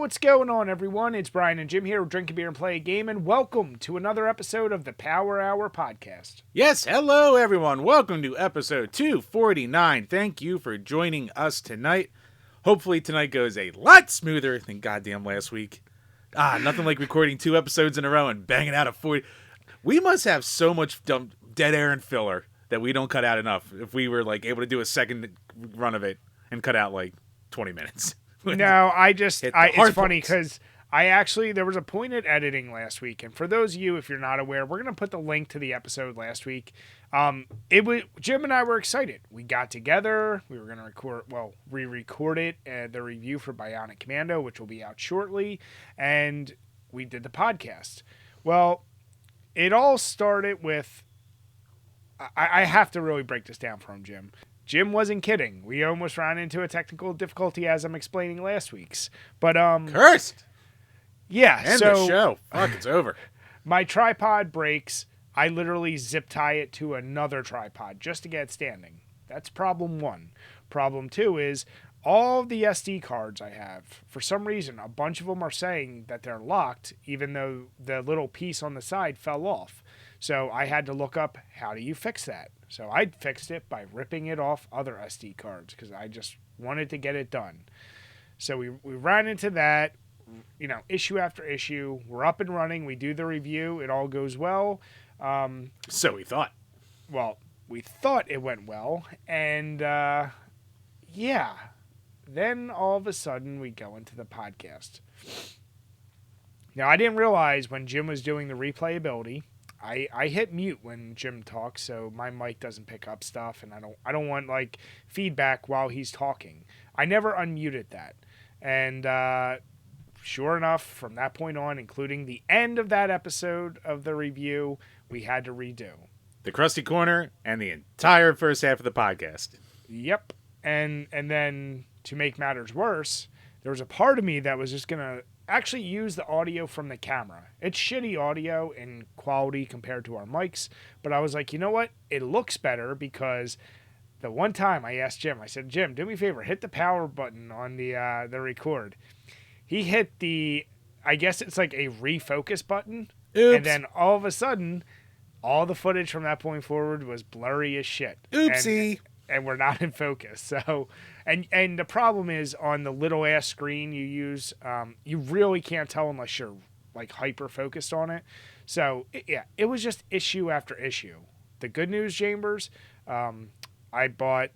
what's going on, everyone? It's Brian and Jim here with Drink a Beer and Play a Game, and welcome to another episode of the Power Hour Podcast. Yes, hello, everyone. Welcome to episode 249. Thank you for joining us tonight. Hopefully tonight goes a lot smoother than goddamn last week. Nothing like recording 2 episodes in a row and banging out a 40. We must have so much dumb dead air and filler that we don't cut out enough if we were able to do a second run of it and cut out 20 minutes. No, it's funny because there was a point at editing last week, and for those of you, if you're not aware, we're going to put the link to the episode last week. Jim and I were excited. We got together, we were going to re-record it, the review for Bionic Commando, which will be out shortly, and we did the podcast. Well, it all started with, I have to really break this down for him, Jim. Jim wasn't kidding. We almost ran into a technical difficulty as I'm explaining last week's. But Cursed! Yeah, End the show. Fuck, it's over. My tripod breaks. I literally zip tie it to another tripod just to get it standing. That's problem 1. Problem 2 is all of the SD cards I have, for some reason, a bunch of them are saying that they're locked, even though the little piece on the side fell off. So I had to look up, how do you fix that? So I fixed it by ripping it off other SD cards because I just wanted to get it done. So we ran into that, issue after issue. We're up and running. We do the review. It all goes well. So we thought. Well, we thought it went well. And, then all of a sudden we go into the podcast. Now, I didn't realize when Jim was doing the replayability, I hit mute when Jim talks, so my mic doesn't pick up stuff, and I don't want feedback while he's talking. I never unmuted that, and sure enough, from that point on, including the end of that episode of the review, we had to redo the Krusty Corner and the entire first half of the podcast. Yep, and then to make matters worse, there was a part of me that was just gonna actually use the audio from the camera. It's shitty audio in quality compared to our mics, but I was like, you know what? It looks better because the one time I asked Jim, I said, Jim, do me a favor, hit the power button on the record. He hit I guess it's like a refocus button. Oops. And then all of a sudden, all the footage from that point forward was blurry as shit. Oopsie. And we're not in focus. So, and the problem is on the little ass screen you use, you really can't tell unless you're hyper focused on it. So it was just issue after issue. The good news, Chambers, I bought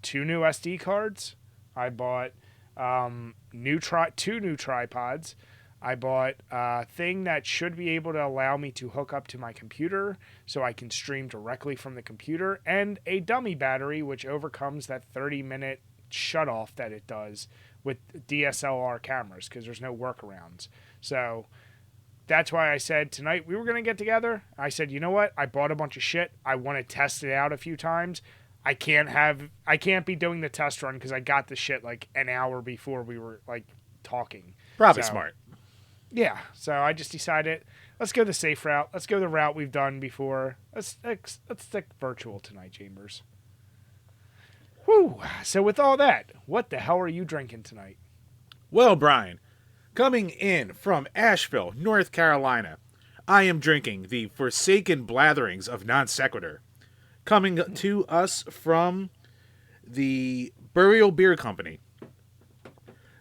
2 new SD cards. I bought 2 new tripods. I bought a thing that should be able to allow me to hook up to my computer so I can stream directly from the computer, and a dummy battery which overcomes that 30-minute shutoff that it does with DSLR cameras because there's no workarounds. So that's why I said tonight we were going to get together. I said, you know what? I bought a bunch of shit. I want to test it out a few times. I can't be doing the test run because I got the shit an hour before we were talking. Probably smart. Yeah, so I just decided, let's go the safe route. Let's go the route we've done before. Let's stick virtual tonight, Chambers. Whew. So with all that, what the hell are you drinking tonight? Well, Brian, coming in from Asheville, North Carolina, I am drinking the Forsaken Blatherings of Non Sequitur. Coming to us from the Burial Beer Company.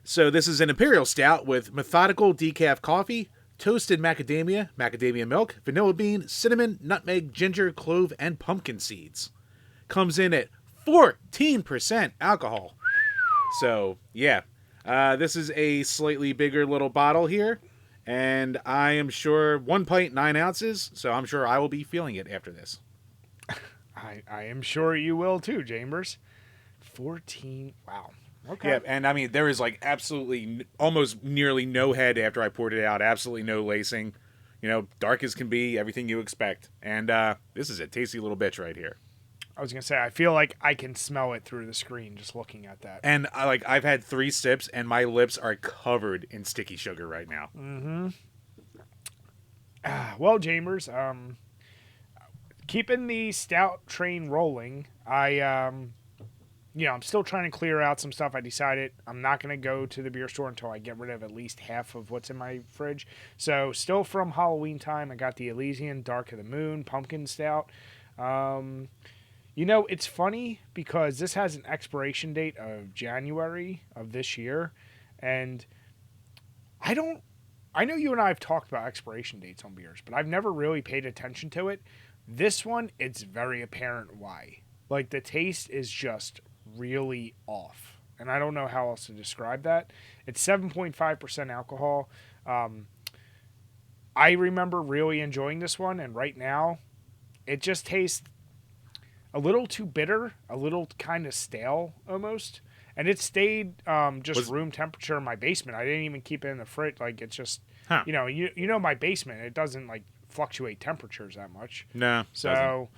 So this is an Imperial Stout with methodical decaf coffee, toasted macadamia, macadamia milk, vanilla bean, cinnamon, nutmeg, ginger, clove, and pumpkin seeds. Comes in at 14% alcohol. So, yeah. This is a slightly bigger little bottle here. And I am sure 1 pint, 9 ounces. So I'm sure I will be feeling it after this. I am sure you will too, Chambers. 14. Wow. Okay. Yeah, and there is absolutely almost nearly no head after I poured it out. Absolutely no lacing. Dark as can be, everything you expect. And this is a tasty little bitch right here. I was going to say, I feel like I can smell it through the screen just looking at that. And I've had 3 sips and my lips are covered in sticky sugar right now. Mm-hmm. Well, Chambers, keeping the stout train rolling, I I'm still trying to clear out some stuff. I decided I'm not going to go to the beer store until I get rid of at least half of what's in my fridge. So still from Halloween time, I got the Elysian Dark of the Moon Pumpkin Stout. It's funny because this has an expiration date of January of this year, and I know you and I have talked about expiration dates on beers, but I've never really paid attention to it. This one, it's very apparent why. Like, the taste is just really off, and I don't know how else to describe that. It's 7.5% alcohol. I remember really enjoying this one, and right now, it just tastes a little too bitter, a little kind of stale almost. And it stayed room temperature in my basement. I didn't even keep it in the fridge. Like, it's just, my basement, it doesn't, like, fluctuate temperatures that much. No. So,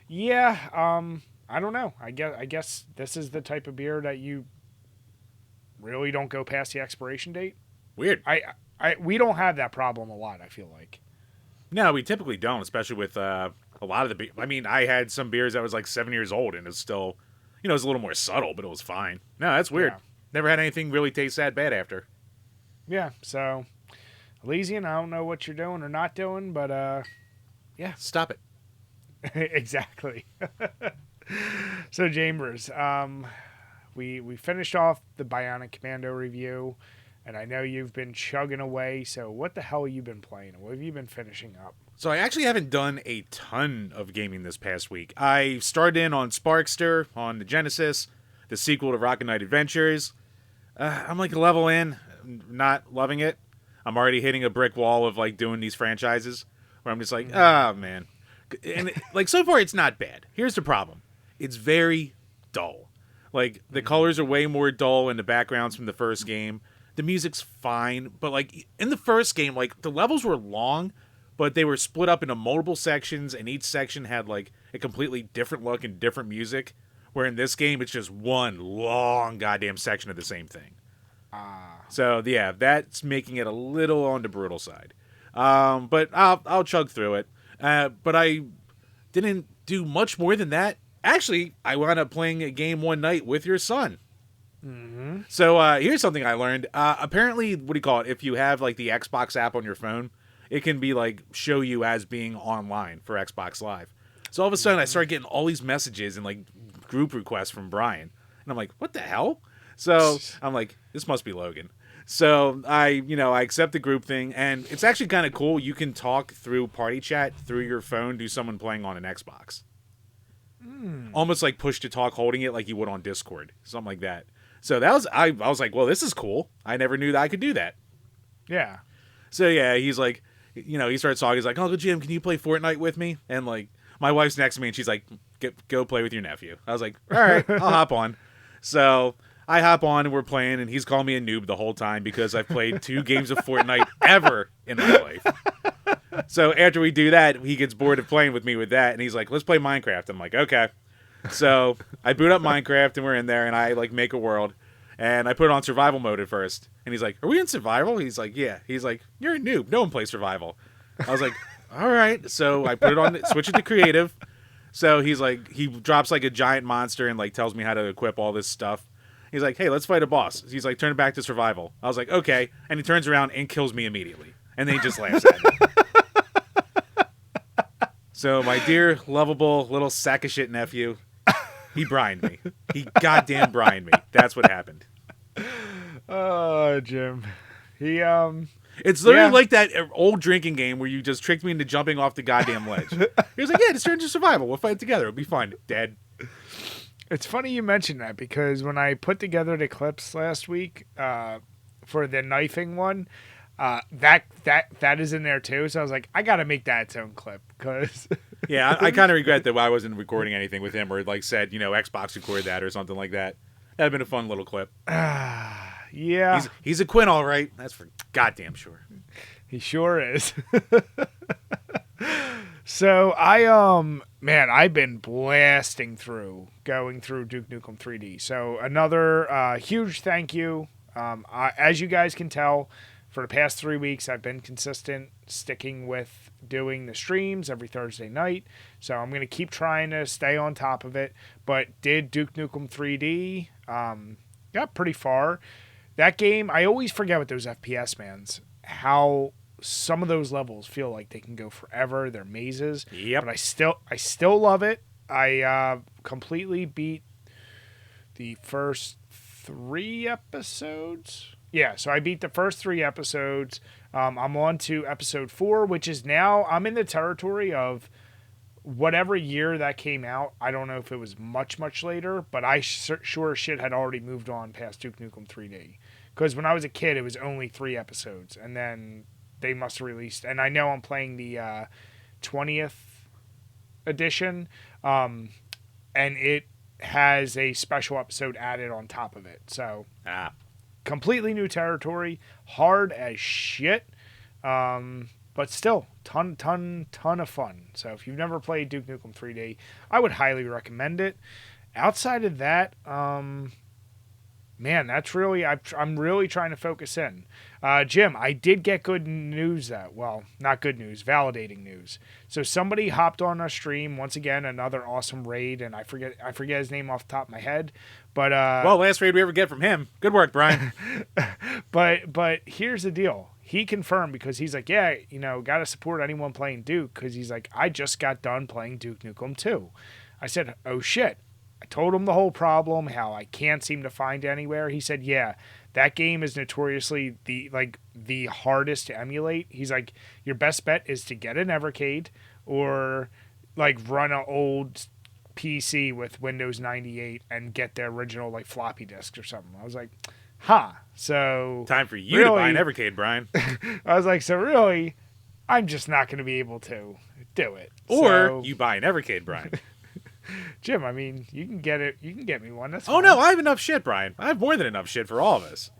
yeah, I don't know. I guess this is the type of beer that you really don't go past the expiration date. Weird. We don't have that problem a lot, I feel like. No, we typically don't, especially with a lot of the beer. I mean, I had some beers that was like 7 years old, and it's still, it was a little more subtle, but it was fine. No, that's weird. Yeah. Never had anything really taste that bad after. Yeah, so, Elysian, I don't know what you're doing or not doing, but, yeah. Stop it. Exactly. So, Chambers, we finished off the Bionic Commando review, and I know you've been chugging away, so what the hell have you been playing? What have you been finishing up? So I actually haven't done a ton of gaming this past week. I started in on Sparkster on the Genesis, the sequel to Rocket Knight Adventures. I'm like a level in, not loving it. I'm already hitting a brick wall of like doing these franchises where I'm just like, oh man. And so far it's not bad. Here's the problem. It's very dull. Like the colors are way more dull in the backgrounds from the first game. The music's fine, but like in the first game, like the levels were long, but they were split up into multiple sections, and each section had like a completely different look and different music. Where in this game, it's just one long goddamn section of the same thing. So yeah, that's making it a little on the brutal side. But I'll chug through it. But I didn't do much more than that. Actually, I wound up playing a game one night with your son. Mm-hmm. So here's something I learned. Apparently, what do you call it? If you have like the Xbox app on your phone, it can be like show you as being online for Xbox Live. So all of a sudden, I started getting all these messages and like group requests from Brian, and I'm like, what the hell? So I'm like, this must be Logan. So I accept the group thing, and it's actually kind of cool. You can talk through party chat through your phone to someone playing on an Xbox. Almost like push to talk, holding it like you would on Discord, something like that. So that was I was like, well, this is cool. I never knew that I could do that. Yeah. So yeah, he's like, he starts talking. He's like, Uncle Jim, can you play Fortnite with me? And like, my wife's next to me, and she's like, go play with your nephew. I was like, all right, I'll hop on. So I hop on, and we're playing, and he's calling me a noob the whole time because I've played 2 games of Fortnite ever in my life. So after we do that, he gets bored of playing with me with that, and he's like, let's play Minecraft. I'm like, okay. So I boot up Minecraft, and we're in there, and I like make a world, and I put it on survival mode at first. And he's like, are we in survival? He's like, yeah. He's like, you're a noob. No one plays survival. I was like, all right. So I put it on, switch it to creative. So he's like, he drops like a giant monster and like tells me how to equip all this stuff. He's like, hey, let's fight a boss. He's like, turn it back to survival. I was like, okay. And he turns around and kills me immediately. And then he just laughs at me. So my dear, lovable little sack of shit nephew, he brined me. He goddamn brined me. That's what happened. Oh, Jim. It's literally like that old drinking game where you just tricked me into jumping off the goddamn ledge. He was like, yeah, just turn to survival. We'll fight together. It'll be fun, Dad. It's funny you mentioned that because when I put together the clips last week for the knifing one, that is in there too. So I was like, I got to make that its own clip because... Yeah, I kind of regret that I wasn't recording anything with him or like said, Xbox recorded that or something like that. That'd been a fun little clip. Yeah. He's a Quinn, all right. That's for goddamn sure. He sure is. So I've been blasting going through Duke Nukem 3D. So another huge thank you. As you guys can tell, for the past 3 weeks, I've been consistent, sticking with doing the streams every Thursday night. So I'm going to keep trying to stay on top of it. But did Duke Nukem 3D, got pretty far. That game, I always forget with those FPS, mans, how some of those levels feel like they can go forever. They're mazes. Yep. But I still love it. I completely beat the first 3 episodes. Yeah, so I beat the first 3 episodes. I'm on to episode 4, which is now, I'm in the territory of whatever year that came out. I don't know if it was much, much later, but I sure shit had already moved on past Duke Nukem 3D. Because when I was a kid, it was only 3 episodes, and then they must have released, and I know I'm playing the 20th edition, and it has a special episode added on top of it. So, completely new territory, hard as shit, but still ton of fun. So if you've never played Duke Nukem 3D, I would highly recommend it. Outside of that, man, that's really, I'm really trying to focus in. Jim, I did get good news well, not good news, validating news. So somebody hopped on our stream, once again, another awesome raid, and I forget his name off the top of my head, but last raid we ever get from him. Good work, Brian. but here's the deal. He confirmed, because he's like, yeah, got to support anyone playing Duke, because he's like, I just got done playing Duke Nukem 2. I said, oh shit. I told him the whole problem, how I can't seem to find anywhere. He said, yeah, that game is notoriously the hardest to emulate. He's like, your best bet is to get an Evercade or run an old PC with Windows 98 and get the original floppy disk or something. I was like, so time for you to buy an Evercade, Brian. I was like, so really, I'm just not going to be able to do it. Or you buy an Evercade, Brian. Jim, I mean, you can get it. You can get me one. That's fine. No, I have enough shit, Brian. I have more than enough shit for all of us.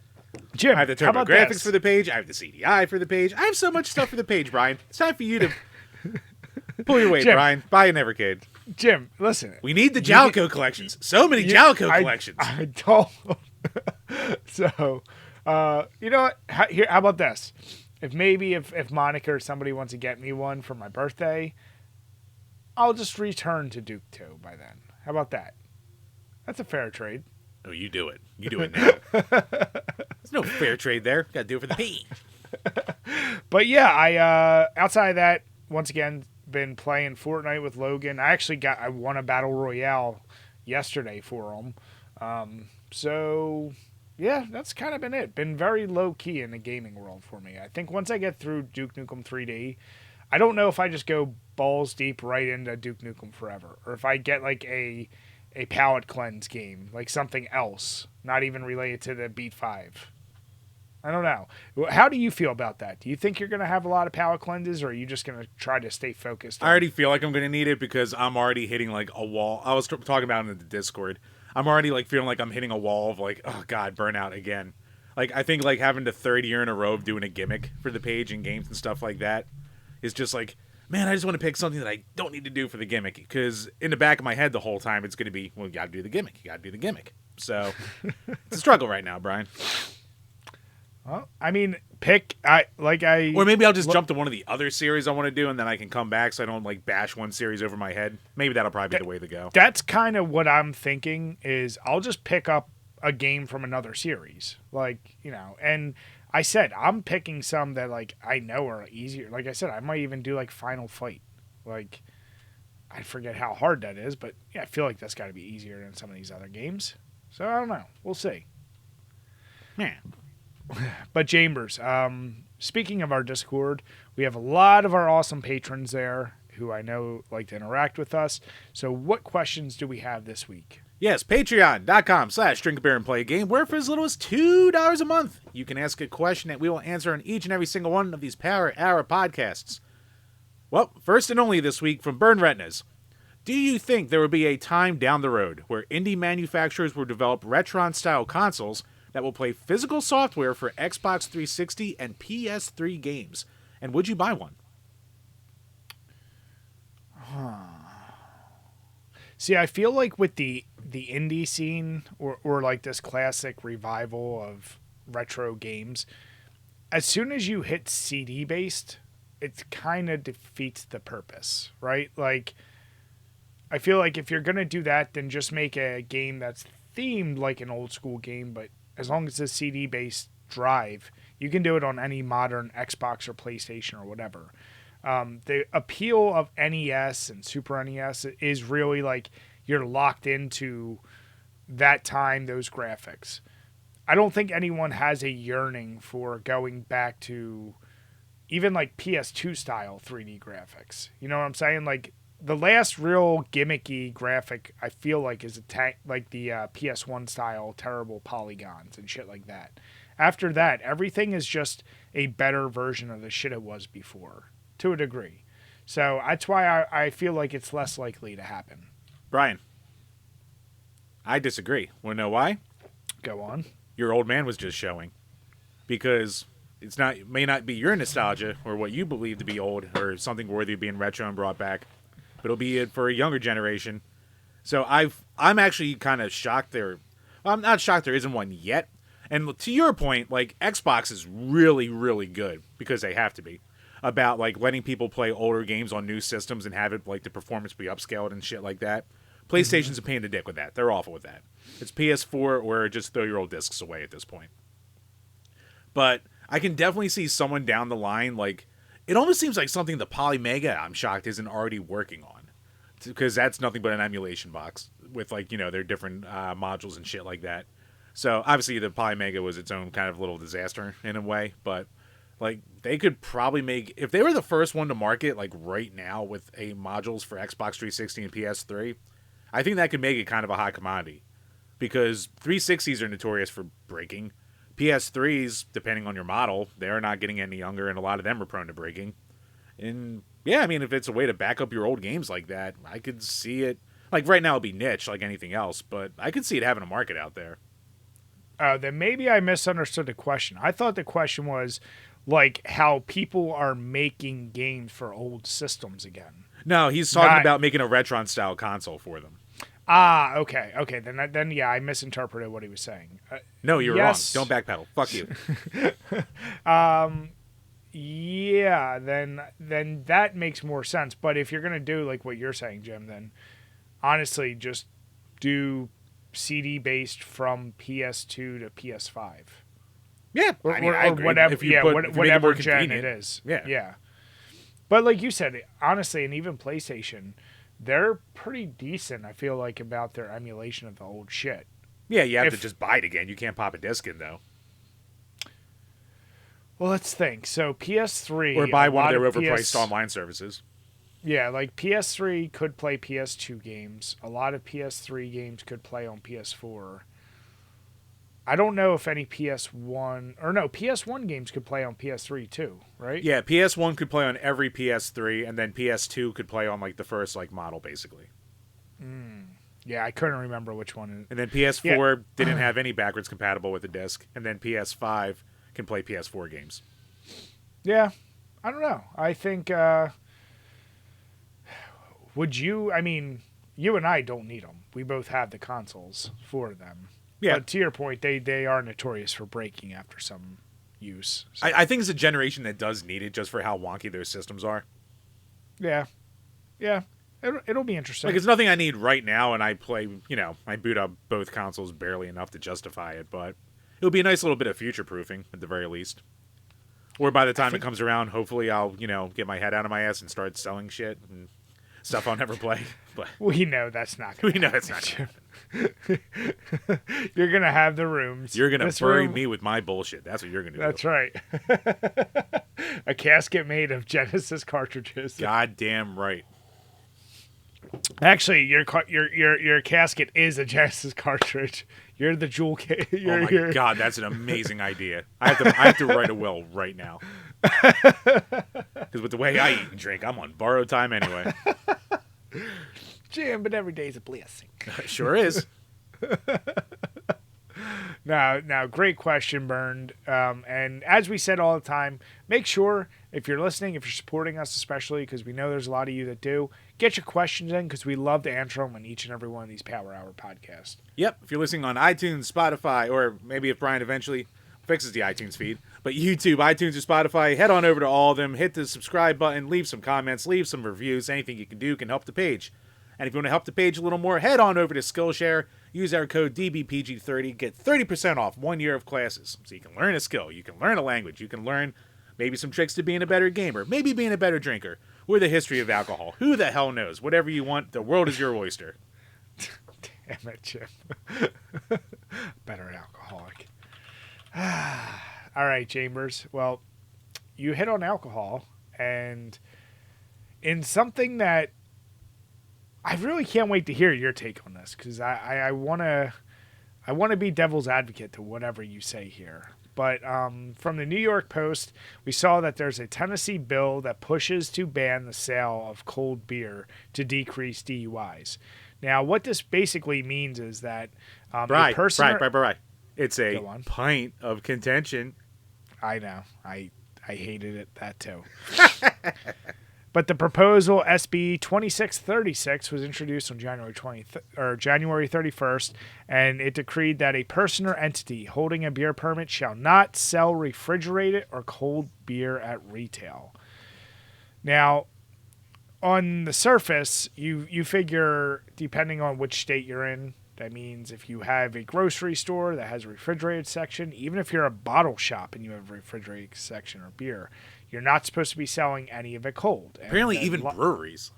Jim, I have the TurboGrafx for the page. I have the CDI for the page. I have so much stuff for the page, Brian. It's time for you to pull your weight, Jim, Brian. Buy an Evercade. Jim, listen. We need the Jalico collections. So many Jalico collections. I don't. So, you know what? How about this? If Monica or somebody wants to get me one for my birthday, I'll just return to Duke 2 by then. How about that? That's a fair trade. Oh, you do it. You do it now. There's no fair trade there. Got to do it for the page. But yeah, I outside of that, once again, been playing Fortnite with Logan. I won a battle royale yesterday for him. So yeah, that's kind of been it. Been very low key in the gaming world for me. I think once I get through Duke Nukem 3D, I don't know if I just go balls deep right into Duke Nukem Forever, or if I get a palate cleanse game, something else, not even related to the Beat 5. I don't know. How do you feel about that? Do you think you're going to have a lot of palate cleanses, or are you just going to try to stay focused? I already feel like I'm going to need it, because I'm already hitting a wall. I was talking about it in the Discord. I'm already feeling like I'm hitting a wall of oh god, burnout again. I think having the 3rd year in a row of doing a gimmick for the page and games and stuff like that is just man, I just want to pick something that I don't need to do for the gimmick, because in the back of my head the whole time it's going to be, well, you got to do the gimmick. You got to do the gimmick. So it's a struggle right now, Brian. Well, I mean, or maybe I'll just jump to one of the other series I want to do, and then I can come back so I don't bash one series over my head. Maybe that'll probably be the way to go. That's kind of what I'm thinking, is I'll just pick up a game from another series. And I said, I'm picking some that I know are easier. Like I said, I might even do Final Fight. I forget how hard that is, but yeah, I feel like that's got to be easier than some of these other games. So I don't know. We'll see. Yeah. But Chambers, speaking of our Discord, we have a lot of our awesome patrons there who I know like to interact with us. So what questions do we have this week? Yes, patreon.com/DrinkABeerandPlayAGame, where for as little as $2 a month, you can ask a question that we will answer on each and every single one of these Power Hour podcasts. Well, first and only this week from Burn Retinas. Do you think there will be a time down the road where indie manufacturers will develop Retron-style consoles that will play physical software for Xbox 360 and PS3 games? And would you buy one? See, I feel like with the indie scene or this classic revival of retro games, as soon as you hit CD based, it kind of defeats the purpose, right? Like, I feel like if you're going to do that, then just make a game that's themed like an old school game, but as long as it's a CD based drive, you can do it on any modern Xbox or PlayStation or whatever. The appeal of NES and Super NES is really like you're locked into that time, those graphics. I don't think anyone has a yearning for going back to even like PS2 style 3D graphics. You know what I'm saying? Like the last real gimmicky graphic I feel like is like the PS1 style terrible polygons and shit like that. After that, everything is just a better version of the shit it was before, to a degree. So that's why I feel like it's less likely to happen. Brian, I disagree. Want to know why? Go on. Your old man was just showing. Because it may not be your nostalgia or what you believe to be old or something worthy of being retro and brought back, but it'll be it for a younger generation. So I'm actually kind of shocked there. I'm not shocked there isn't one yet. And to your point, like Xbox is really, really good because they have to be about like letting people play older games on new systems and have it like the performance be upscaled and shit like that. PlayStation's a pain in the dick with that. They're awful with that. It's PS4 or just throw your old discs away at this point. But I can definitely see someone down the line, like, it almost seems like something the Polymega, I'm shocked, isn't already working on. Because that's nothing but an emulation box with, like, you know, their different modules and shit like that. So, obviously, the Polymega was its own kind of little disaster in a way. But, like, they could probably make, if they were the first one to market, like, right now with a modules for Xbox 360 and PS3, I think that could make it kind of a hot commodity. Because 360s are notorious for breaking. PS3s, depending on your model, they're not getting any younger, and a lot of them are prone to breaking. And, yeah, I mean, if it's a way to back up your old games like that, I could see it. Like, right now it'll be niche, like anything else, but I could see it having a market out there. Then maybe I misunderstood the question. I thought the question was, like, how people are making games for old systems again. No, he's talking about making a Retron-style console for them. Ah, okay. Then yeah, I misinterpreted what he was saying. No, you're wrong. Don't backpedal. Fuck you. Yeah, then that makes more sense. But if you're gonna do like what you're saying, Jim, then honestly, just do CD based from PS2 to PS5. Yeah, I mean, I agree. Whatever. If you whatever gen it is. Yeah. But like you said, honestly, and even PlayStation, they're pretty decent, I feel like, about their emulation of the old shit. Yeah, you have to just buy it again. You can't pop a disc in, though. Well, let's think. So PS3... Or buy one of their overpriced online services. Yeah, like PS3 could play PS2 games. A lot of PS3 games could play on PS4. I don't know if any PS1... Or no, PS1 games could play on PS3 too, right? Yeah, PS1 could play on every PS3, and then PS2 could play on like the first like model, basically. Yeah, I couldn't remember which one. And then PS4 didn't have any backwards compatible with the disc, and then PS5 can play PS4 games. Yeah, I don't know. I think... would you... I mean, you and I don't need them. We both have the consoles for them. Yeah. But to your point, they are notorious for breaking after some use. So. I think it's a generation that does need it just for how wonky their systems are. Yeah. It'll be interesting. Like, it's nothing I need right now, and I play, I boot up both consoles barely enough to justify it, but it'll be a nice little bit of future-proofing, at the very least. Or by the time it comes around, hopefully I'll, get my head out of my ass and start selling shit and stuff I'll never play. But we know that's not going to happen. We know it's not going to happen. You're going to have the rooms. You're going to bury me with my bullshit. That's what you're going to do. That's right. A casket made of Genesis cartridges. Goddamn right. Actually, your casket is a Genesis cartridge. You're the jewel case. Oh my god, that's an amazing idea. I have to write a will right now. Because with the way I eat and drink, I'm on borrowed time anyway. Jim, but every day's a blessing. Sure is. Now, great question, Bernd. And as we said all the time, make sure if you're listening, if you're supporting us, especially because we know there's a lot of you that do, get your questions in because we love to answer them on each and every one of these Power Hour podcasts. Yep. If you're listening on iTunes, Spotify, or maybe if Brian eventually fixes the iTunes feed. But YouTube, iTunes, or Spotify, head on over to all of them, hit the subscribe button, leave some comments, leave some reviews. Anything you can do can help the page. And if you want to help the page a little more, head on over to Skillshare. Use our code DBPG30. Get 30% off 1 year of classes. So you can learn a skill. You can learn a language. You can learn maybe some tricks to being a better gamer. Maybe being a better drinker. Or the history of alcohol. Who the hell knows? Whatever you want, the world is your oyster. Damn it, Chip. Better alcoholic. All right, Chambers. Well, you hit on alcohol. And in something that I really can't wait to hear your take on this, because I want to be devil's advocate to whatever you say here. But from the New York Post, we saw that there's a Tennessee bill that pushes to ban the sale of cold beer to decrease DUIs. Now, what this basically means is that Right. It's a pint of contention. I know. I hated it, that too. But the proposal, SB 2636, was introduced on January 31st, and it decreed that a person or entity holding a beer permit shall not sell refrigerated or cold beer at retail. Now, on the surface, you figure, depending on which state you're in, that means if you have a grocery store that has a refrigerated section, even if you're a bottle shop and you have a refrigerated section or beer, you're not supposed to be selling any of it cold. Apparently even breweries.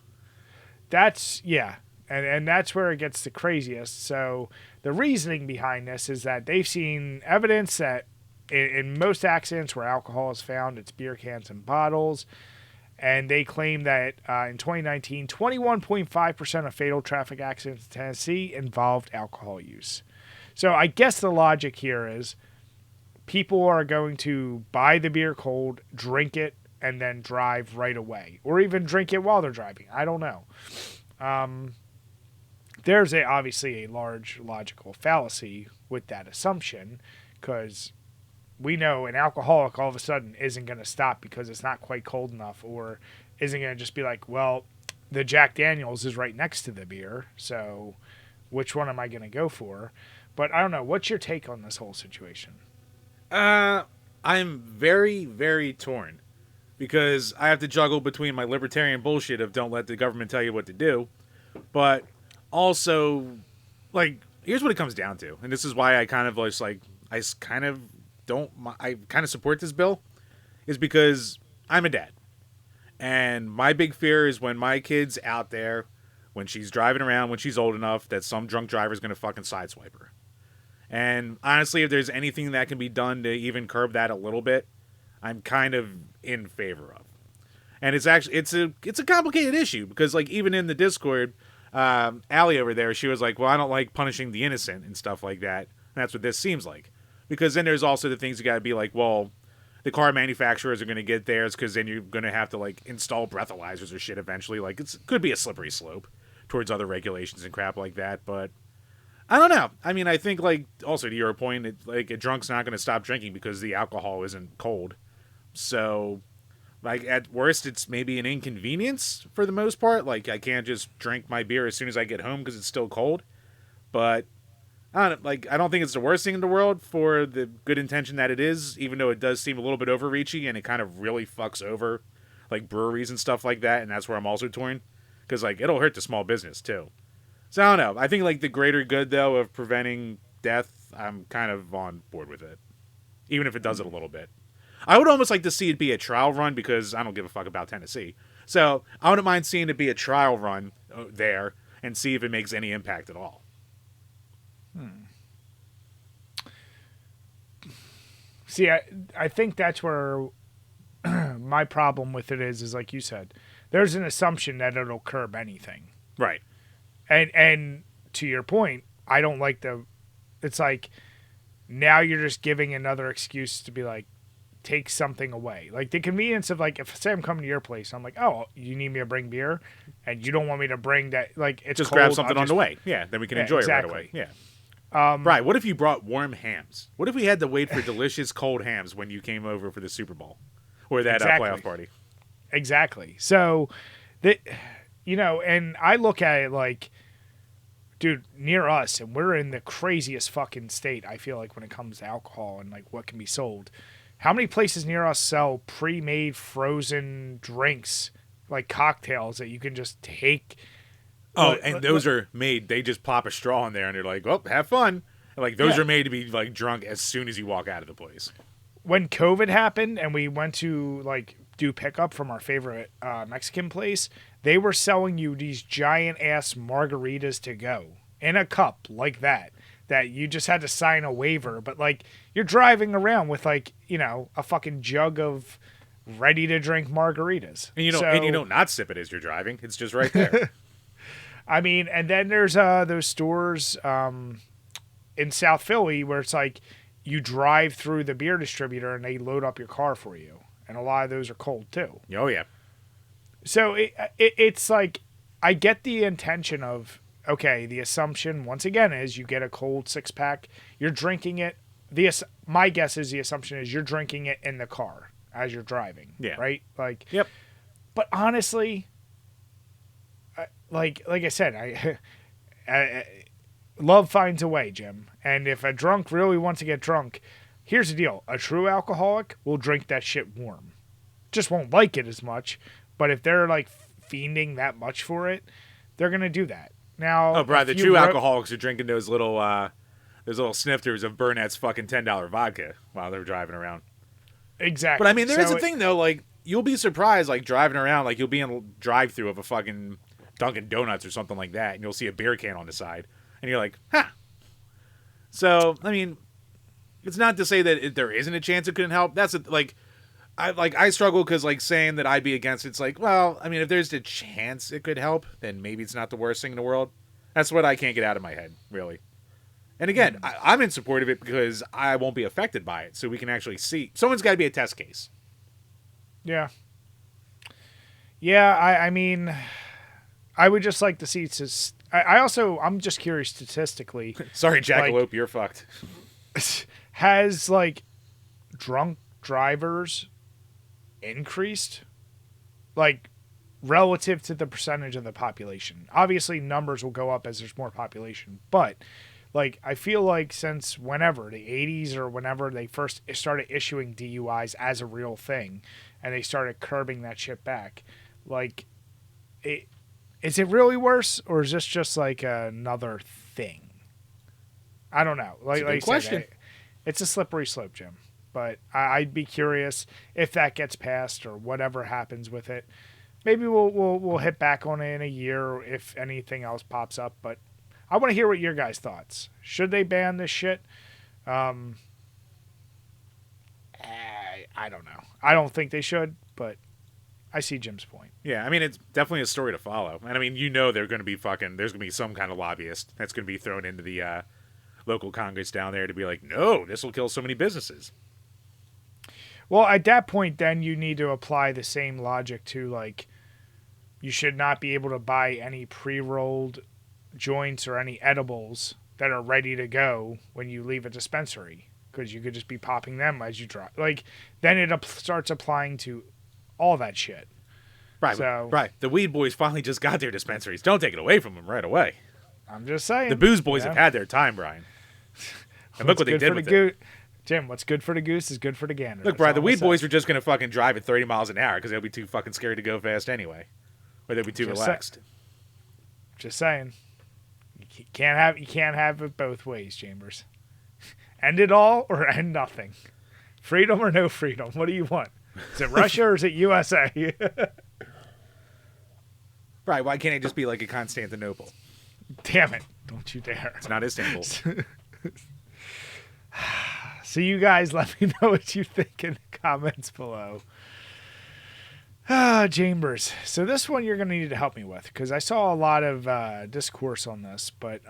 That's, yeah. And that's where it gets the craziest. So the reasoning behind this is that they've seen evidence that in most accidents where alcohol is found, it's beer cans and bottles. And they claim that in 2019, 21.5% of fatal traffic accidents in Tennessee involved alcohol use. So I guess the logic here is people are going to buy the beer cold, drink it, and then drive right away. Or even drink it while they're driving. I don't know. There's obviously a large logical fallacy with that assumption, because we know an alcoholic all of a sudden isn't going to stop because it's not quite cold enough, or isn't going to just be like, well, the Jack Daniels is right next to the beer, so which one am I going to go for? But I don't know. What's your take on this whole situation? I'm very, very torn, because I have to juggle between my libertarian bullshit of don't let the government tell you what to do, but also, like, here's what it comes down to, and this is why I kind of support this bill, is because I'm a dad. And my big fear is when my kid's out there, when she's driving around, when she's old enough, that some drunk driver's going to fucking sideswipe her. And honestly, if there's anything that can be done to even curb that a little bit, I'm kind of in favor of. And it's a complicated issue, because like even in the Discord, Allie over there, she was like, well, I don't like punishing the innocent and stuff like that. And that's what this seems like. Because then there's also the things you got to be like, well, the car manufacturers are going to get theirs, because then you're going to have to like install breathalyzers or shit eventually. Like it could be a slippery slope towards other regulations and crap like that. But I don't know. I mean, I think like also to your point, like a drunk's not going to stop drinking because the alcohol isn't cold. So like at worst, it's maybe an inconvenience for the most part. Like I can't just drink my beer as soon as I get home because it's still cold. But I don't think it's the worst thing in the world for the good intention that it is, even though it does seem a little bit overreaching and it kind of really fucks over like breweries and stuff like that. And that's where I'm also torn, because like it'll hurt the small business too. So I don't know. I think like the greater good though of preventing death, I'm kind of on board with it, even if it does it a little bit. I would almost like to see it be a trial run, because I don't give a fuck about Tennessee. So I wouldn't mind seeing it be a trial run there and see if it makes any impact at all. See, I think that's where my problem with it is like you said, there's an assumption that it'll curb anything. Right. And to your point, I don't like it's like now you're just giving another excuse to be like, take something away. Like the convenience of like, if say I'm coming to your place, I'm like, oh, you need me to bring beer and you don't want me to bring that. Like it's just cold, grab something on the way. Yeah. Then we can enjoy it right away. Yeah. Right. What if you brought warm hams? What if we had to wait for delicious cold hams when you came over for the Super Bowl or that playoff party? Exactly. So, and I look at it like dude, near us, and we're in the craziest fucking state, I feel like, when it comes to alcohol and like what can be sold. How many places near us sell pre-made frozen drinks, like cocktails that you can just take? Oh, and those are made, they just pop a straw in there and they're like, oh, have fun. And like, those are made to be like drunk as soon as you walk out of the place. When COVID happened and we went to like do pickup from our favorite Mexican place, they were selling you these giant ass margaritas to go in a cup like that you just had to sign a waiver. But like, you're driving around with like, you know, a fucking jug of ready to drink margaritas. And you don't not sip it as you're driving. It's just right there. I mean, and then there's those stores in South Philly where it's like you drive through the beer distributor and they load up your car for you. And a lot of those are cold too. Oh, yeah. So it's like, I get the intention of, okay, the assumption, once again, is you get a cold 6-pack, you're drinking it. My guess is the assumption is you're drinking it in the car as you're driving. Yeah. Right? Like, yep. But honestly, like I said, I love finds a way, Jim. And if a drunk really wants to get drunk, here's the deal. A true alcoholic will drink that shit warm. Just won't like it as much. But if they're like fiending that much for it, they're going to do that. Now, oh, bro, the true alcoholics are drinking those little snifters of Burnett's fucking $10 vodka while they're driving around. Exactly. But I mean, there is a thing though, like, you'll be surprised, like, driving around, like, you'll be in a drive-through of a fucking Dunkin' Donuts or something like that, and you'll see a beer can on the side, and you're like, huh. So, I mean, it's not to say that there isn't a chance it couldn't help. That's I struggle because, like, saying that I'd be against it's like, well, I mean, if there's a chance it could help, then maybe it's not the worst thing in the world. That's what I can't get out of my head, really. And again, I'm in support of it because I won't be affected by it, so we can actually see. Someone's got to be a test case. Yeah. Yeah, I mean, I would just like to see. I'm just curious statistically. Sorry, Jackalope, like, you're fucked. Has, like, drunk drivers increased? Like, relative to the percentage of the population. Obviously, numbers will go up as there's more population, but like, I feel like since whenever, the 80s or whenever they first started issuing DUIs as a real thing, and they started curbing that shit back, like, is it really worse, or is this just like another thing? I don't know. Like, good question. It's a slippery slope, Jim. But I'd be curious if that gets passed or whatever happens with it. Maybe we'll hit back on it in a year if anything else pops up, but I want to hear what your guys' thoughts. Should they ban this shit? I don't know. I don't think they should, but I see Jim's point. Yeah, I mean, it's definitely a story to follow. And I mean, there's going to be some kind of lobbyist that's going to be thrown into the local Congress down there to be like, no, this will kill so many businesses. Well, at that point, then you need to apply the same logic to, like, you should not be able to buy any pre-rolled joints or any edibles that are ready to go when you leave a dispensary, because you could just be popping them as you drive. Like, then it starts applying to all that shit. Right. So, right. The weed boys finally just got their dispensaries. Don't take it away from them right away. I'm just saying. The booze boys have had their time, Brian. And look what they did with it. Jim, what's good for the goose is good for the gander. Look, Brian, the weed boys are just going to fucking drive at 30 miles an hour because they'll be too fucking scared to go fast anyway. Or they'll be too relaxed. Just saying. You can't have it both ways, Chambers. End it all or end nothing. Freedom or no freedom? What do you want? Is it Russia or is it USA? Right, why can't it just be like a Constantinople? Damn it. Don't you dare. It's not Istanbul. So you guys let me know what you think in the comments below. Chambers. So this one you're going to need to help me with because I saw a lot of discourse on this, but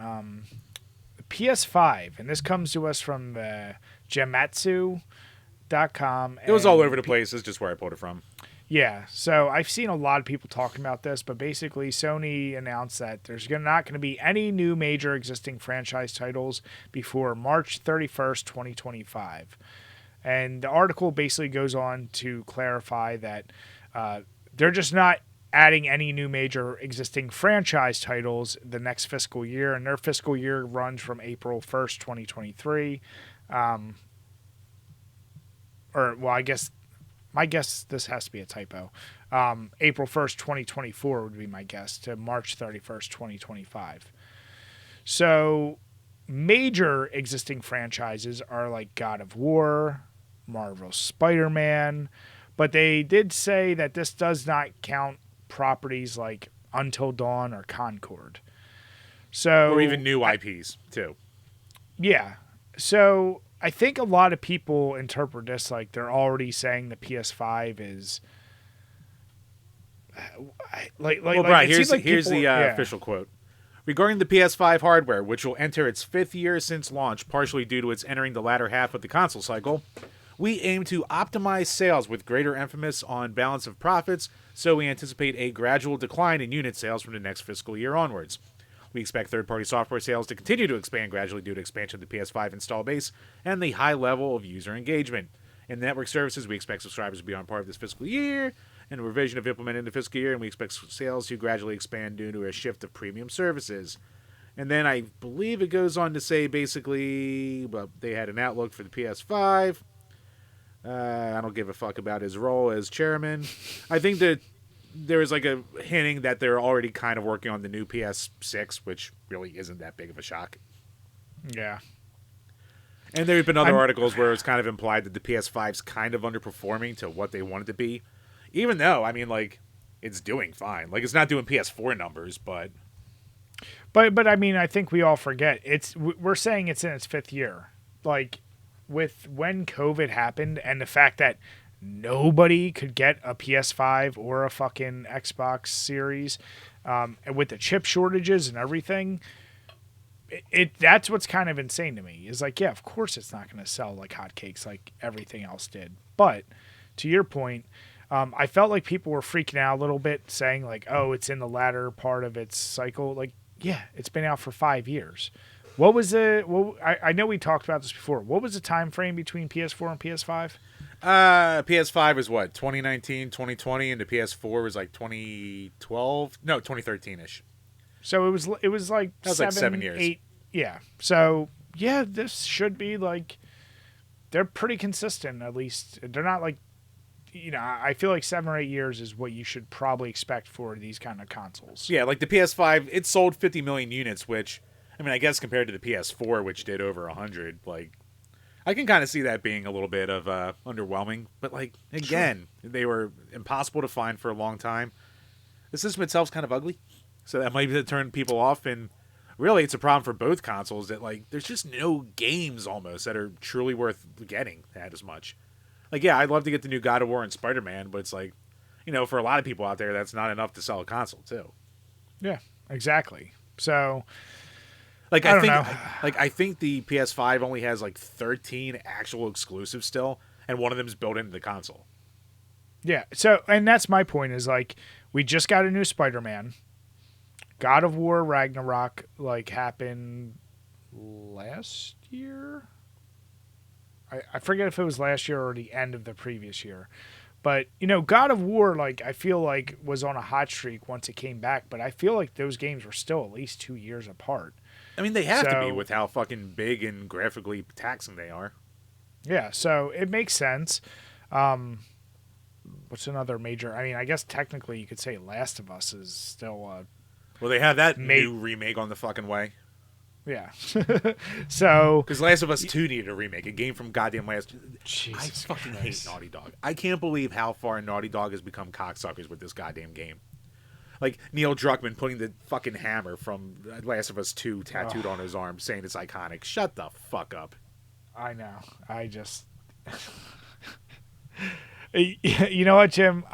PS5, and this comes to us from Gematsu.com. It was all over the place. It's just where I pulled it from. Yeah, so I've seen a lot of people talking about this, but basically Sony announced that there's not going to be any new major existing franchise titles before March 31st, 2025. And the article basically goes on to clarify that they're just not adding any new major existing franchise titles the next fiscal year, and their fiscal year runs from April 1st, 2023. Or, well, my guess, this has to be a typo. April 1st, 2024 would be my guess, to March 31st, 2025. So major existing franchises are like God of War, Marvel's Spider-Man, but they did say that this does not count properties like Until Dawn or Concord. So, or even new IPs too. Yeah. So I think a lot of people interpret this like they're already saying the PS5 is Well, Brian, here's the official quote. Regarding the PS5 hardware, which will enter its 5th year since launch, partially due to its entering the latter half of the console cycle, we aim to optimize sales with greater emphasis on balance of profits, so we anticipate a gradual decline in unit sales from the next fiscal year onwards. We expect third-party software sales to continue to expand gradually due to expansion of the PS5 install base and the high level of user engagement. In network services, we expect subscribers to be on par with this fiscal year, and a revision of implemented in the fiscal year, and we expect sales to gradually expand due to a shift of premium services. And then I believe it goes on to say basically, well, they had an outlook for the PS5. I don't give a fuck about his role as chairman. I think that there was like a hinting that they're already kind of working on the new PS6, which really isn't that big of a shock. Yeah. And there have been other articles where it's kind of implied that the PS5's kind of underperforming to what they want it to be. Even though, I mean, like, it's doing fine. Like, it's not doing PS4 numbers, but... But I mean, I think we all forget. We're saying it's in its 5th year. Like, with when COVID happened and the fact that nobody could get a PS5 or a fucking Xbox Series, and with the chip shortages and everything, that's what's kind of insane to me. Is like, yeah, of course it's not going to sell like hotcakes like everything else did. But to your point, I felt like people were freaking out a little bit, saying like, oh, it's in the latter part of its cycle. Like, yeah, it's been out for 5 years. What was the? Well, I know we talked about this before. What was the time frame between PS4 and PS5? PS5 was what, 2019, 2020, and the PS4 was like 2012. No, 2013ish. So it was like that was like 7 years. 8. Yeah. So yeah, this should be like they're pretty consistent. At least they're not like, you know, I feel like 7 or 8 years is what you should probably expect for these kind of consoles. Yeah, like the PS5, it sold 50 million units, which, I mean, I guess compared to the PS4, which did over 100, like, I can kind of see that being a little bit of underwhelming. But, like, again, they were impossible to find for a long time. The system itself's kind of ugly, so that might turn people off. And really, it's a problem for both consoles that, like, there's just no games almost that are truly worth getting that as much. Like, yeah, I'd love to get the new God of War and Spider-Man, but it's like, you know, for a lot of people out there, that's not enough to sell a console, too. Yeah, exactly. So, like, I don't know. I think the PS5 only has, like, 13 actual exclusives still, and one of them is built into the console. Yeah, so, and that's my point is, like, we just got a new Spider-Man. God of War Ragnarok, like, happened last year? I forget if it was last year or the end of the previous year. But, you know, God of War, like, I feel like was on a hot streak once it came back. But I feel like those games were still at least 2 years apart. I mean, they have to be with how fucking big and graphically taxing they are. Yeah, so it makes sense. What's another major? I mean, I guess technically you could say Last of Us is still... well, they have that new remake on the fucking way. Yeah. So... Because Last of Us 2 needed a remake. A game from goddamn last... Jesus I fucking Christ. hate Naughty Dog. I can't believe how far Naughty Dog has become cocksuckers with this goddamn game. Like, Neil Druckmann putting the fucking hammer from Last of Us 2 tattooed on his arm, saying it's iconic. Shut the fuck up. I know. I just... You know what, Jim?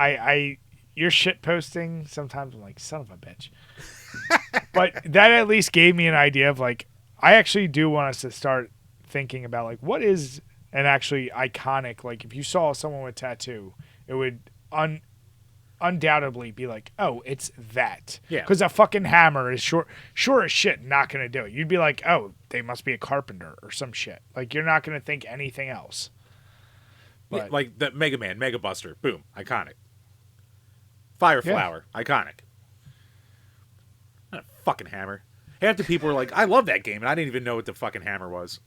You're shit posting. Sometimes I'm like, son of a bitch. But that at least gave me an idea of, like, I actually do want us to start thinking about, like, what is an actually iconic, like, if you saw someone with a tattoo, it would undoubtedly be like, oh, it's that. Yeah. Because a fucking hammer is sure as shit not going to do it. You'd be like, oh, they must be a carpenter or some shit. Like, you're not going to think anything else. But, yeah, like the Mega Man, Mega Buster, boom, iconic. Fire flower. Iconic. Not a fucking hammer. Half the people were like, I love that game, and I didn't even know what the fucking hammer was.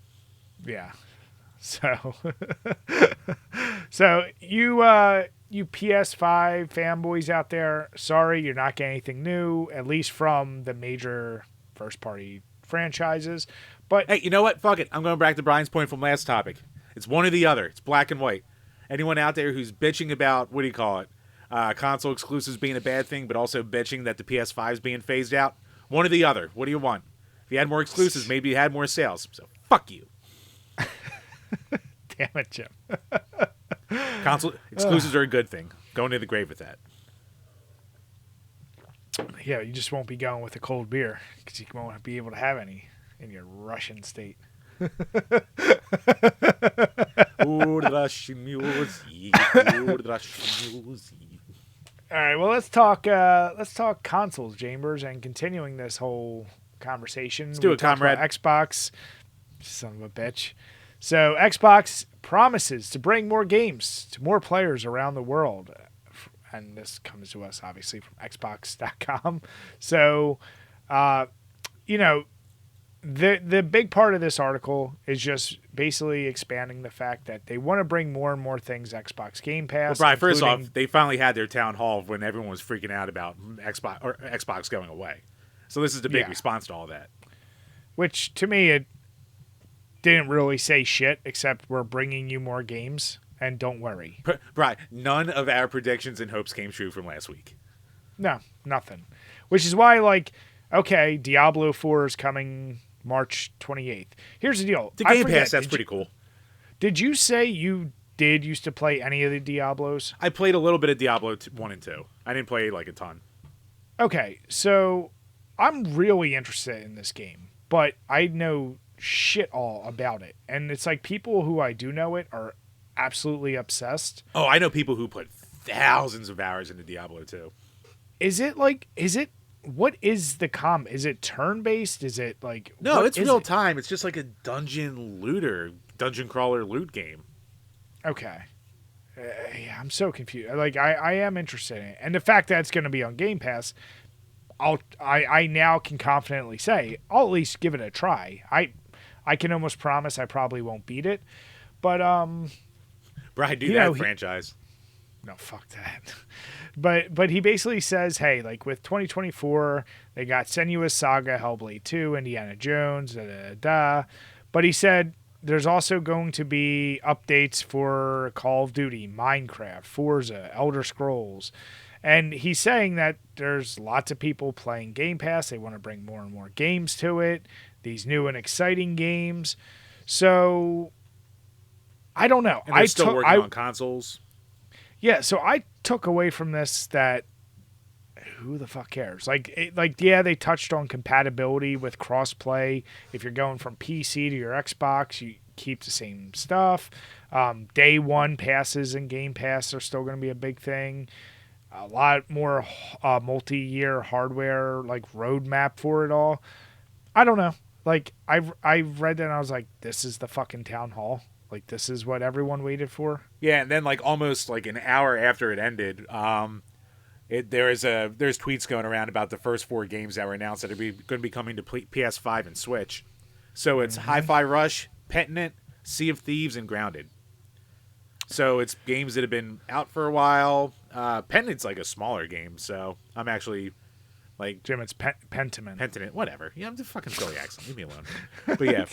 Yeah. So, so you PS5 fanboys out there, sorry, you're not getting anything new, at least from the major first-party franchises. But hey, you know what? Fuck it. I'm going back to Brian's point from last topic. It's one or the other. It's black and white. Anyone out there who's bitching about, what do you call it, console exclusives being a bad thing, but also bitching that the PS5 is being phased out, one or the other. What do you want? If you had more exclusives, maybe you had more sales. So fuck you. Damn it, Jim. Console exclusives are a good thing. Going to the grave with that. Yeah, you just won't be going with a cold beer because you won't be able to have any in your Russian state. All right, well, let's talk consoles, Chambers, and continuing this whole conversation. Let's do it, comrade. Xbox, son of a bitch. So Xbox promises to bring more games to more players around the world. And this comes to us, obviously, from Xbox.com. So, the big part of this article is just basically expanding the fact that they want to bring more and more things Xbox Game Pass. Well, Brian, first off, they finally had their town hall when everyone was freaking out about Xbox going away. So this is the big response to all that. Which, to me, it didn't really say shit, except we're bringing you more games, and don't worry. Brian, none of our predictions and hopes came true from last week. No, nothing. Which is why, okay, Diablo 4 is coming March 28th. Here's the deal. The Game Pass, that's pretty cool. Did you say you used to play any of the Diablos? I played a little bit of Diablo 1 and 2. I didn't play, a ton. Okay, so I'm really interested in this game, but I know shit all about it. And it's like people who I do know it are absolutely obsessed. Oh, I know people who put thousands of hours into Diablo 2. What is the Is it turn-based? Is it No, it's real time. It's just like a dungeon crawler loot game. Okay. Yeah, I'm so confused. I am interested in it. And the fact that it's going to be on Game Pass, I now can confidently say I'll at least give it a try. I can almost promise I probably won't beat it, but Brian, do that franchise. No, fuck that. But he basically says, hey, with 2024, they got Senua's Saga, Hellblade 2, Indiana Jones, But he said there's also going to be updates for Call of Duty, Minecraft, Forza, Elder Scrolls. And he's saying that there's lots of people playing Game Pass. They want to bring more and more games to it, these new and exciting games. So, I don't know. And they're still working on consoles. Yeah, so I took away from this that who the fuck cares? They touched on compatibility with crossplay. If you're going from PC to your Xbox, you keep the same stuff. Day one passes and Game Pass are still going to be a big thing. A lot more multi-year hardware roadmap for it all. I don't know. I read that and I was like, this is the fucking town hall. This is what everyone waited for. Yeah, and then almost an hour after it ended, there's tweets going around about the first 4 games that were announced that are going to be coming to PS5 and Switch. So it's Hi-Fi Rush, Pentiment, Sea of Thieves, and Grounded. So it's games that have been out for a while. Pentiment's a smaller game, so I'm actually Jim, it's Pentiment. Pentiment, whatever. Yeah, I'm just fucking silly accent. Leave me alone. But yeah,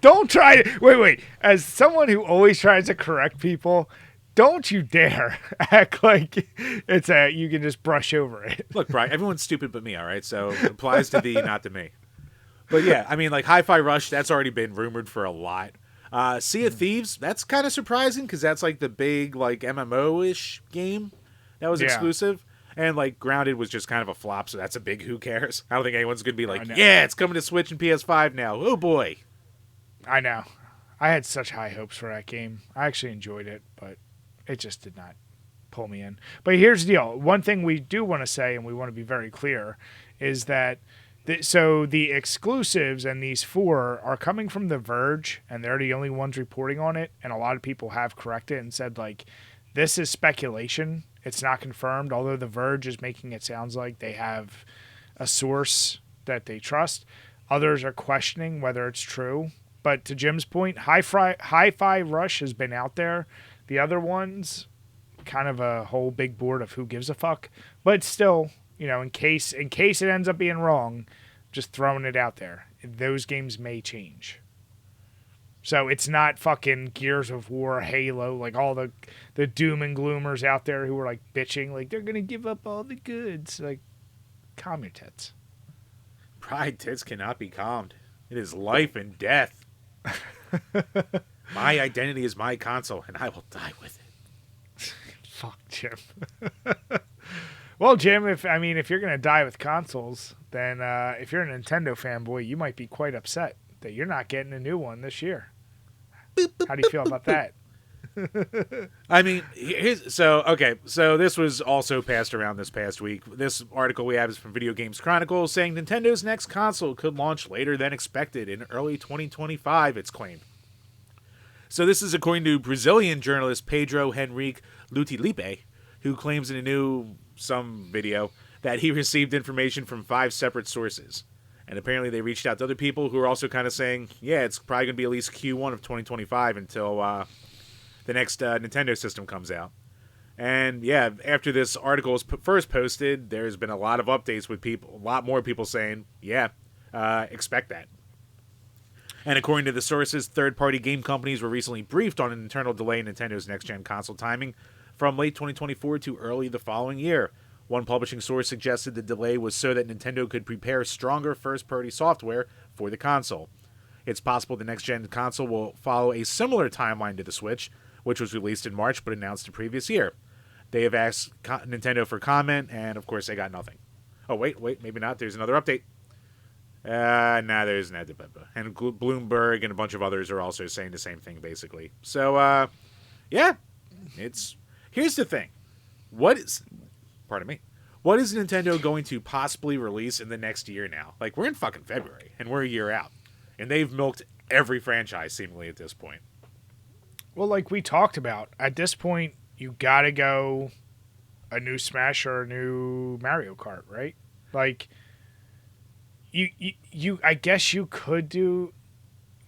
don't try to wait. As someone who always tries to correct people, don't you dare act like you can just brush over it. Look, Brian, everyone's stupid but me. All right, so it applies to thee, not to me. But yeah, I mean, Hi-Fi Rush, that's already been rumored for a lot. Sea of Thieves, that's kind of surprising because that's the big MMO-ish game that was exclusive. And Grounded was just kind of a flop, so that's a big who cares. I don't think anyone's going to be yeah, it's coming to Switch and PS5 now. Oh boy. I know. I had such high hopes for that game. I actually enjoyed it, but it just did not pull me in. But here's the deal. One thing we do want to say, and we want to be very clear, is that the exclusives and these 4 are coming from The Verge, and they're the only ones reporting on it, and a lot of people have corrected and said, this is speculation. It's not confirmed, although The Verge is making it sound like they have a source that they trust. Others are questioning whether it's true. But to Jim's point, Hi-Fi Rush has been out there. The other ones, kind of a whole big board of who gives a fuck. But still, in case it ends up being wrong, just throwing it out there. Those games may change. So it's not fucking Gears of War, Halo, like all the doom and gloomers out there who are like bitching, like they're gonna give up all the goods. Like, calm your tits. Pride tits cannot be calmed. It is life and death. My identity is my console, and I will die with it. Fuck, Jim. Well, Jim, if you're gonna die with consoles, then if you're a Nintendo fanboy, you might be quite upset that you're not getting a new one this year. How do you feel about that? I mean, so this was also passed around this past week. This article we have is from Video Games Chronicle, saying Nintendo's next console could launch later than expected in early 2025, it's claimed. So this is according to Brazilian journalist Pedro Henrique Lutilipe, who claims in some video that he received information from 5 separate sources. And apparently they reached out to other people who are also kind of saying, yeah, it's probably going to be at least Q1 of 2025 until the next Nintendo system comes out. And yeah, after this article was first posted, there's been a lot of updates with people, a lot more people saying, yeah, expect that. And according to the sources, third-party game companies were recently briefed on an internal delay in Nintendo's next-gen console timing from late 2024 to early the following year. One publishing source suggested the delay was so that Nintendo could prepare stronger first-party software for the console. It's possible the next-gen console will follow a similar timeline to the Switch, which was released in March but announced the previous year. They have asked Nintendo for comment, and of course they got nothing. Oh, wait, maybe not. There's another update. There's not. And Bloomberg and a bunch of others are also saying the same thing, basically. So, yeah, here's the thing. What is Nintendo going to possibly release in the next year now? Like, we're in fucking February, and we're a year out. And they've milked every franchise, seemingly, at this point. Well, like we talked about, at this point, you gotta go a new Smash or a new Mario Kart, right? Like, you I guess you could do,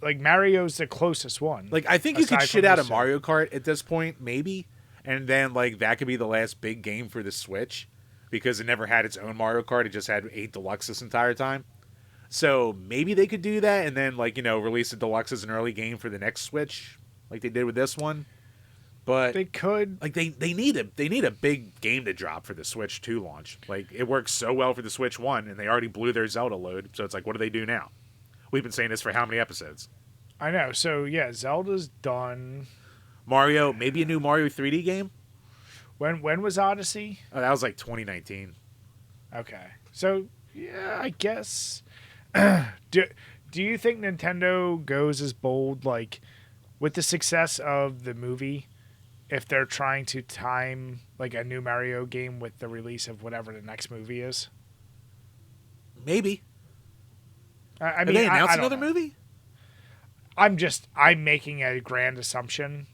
like, Mario's the closest one. Like, I think you could shit out a Mario Kart at this point, maybe. And then, like, that could be the last big game for the Switch, because it never had its own Mario Kart. It just had 8 Deluxe this entire time. So maybe they could do that and then, like, release the Deluxe as an early game for the next Switch, like they did with this one. But they could. Like, they need a big game to drop for the Switch 2 launch. Like, it works so well for the Switch 1, and they already blew their Zelda load. So it's like, what do they do now? We've been saying this for how many episodes? I know. So, yeah, Zelda's done. Mario, maybe a new Mario 3D game? When was Odyssey? Oh, that was like 2019. Okay. So, yeah, I guess. Do you think Nintendo goes as bold, like, with the success of the movie, if they're trying to time, like, a new Mario game with the release of whatever the next movie is? Maybe. I mean, Have they announced another movie? I'm making a grand assumption.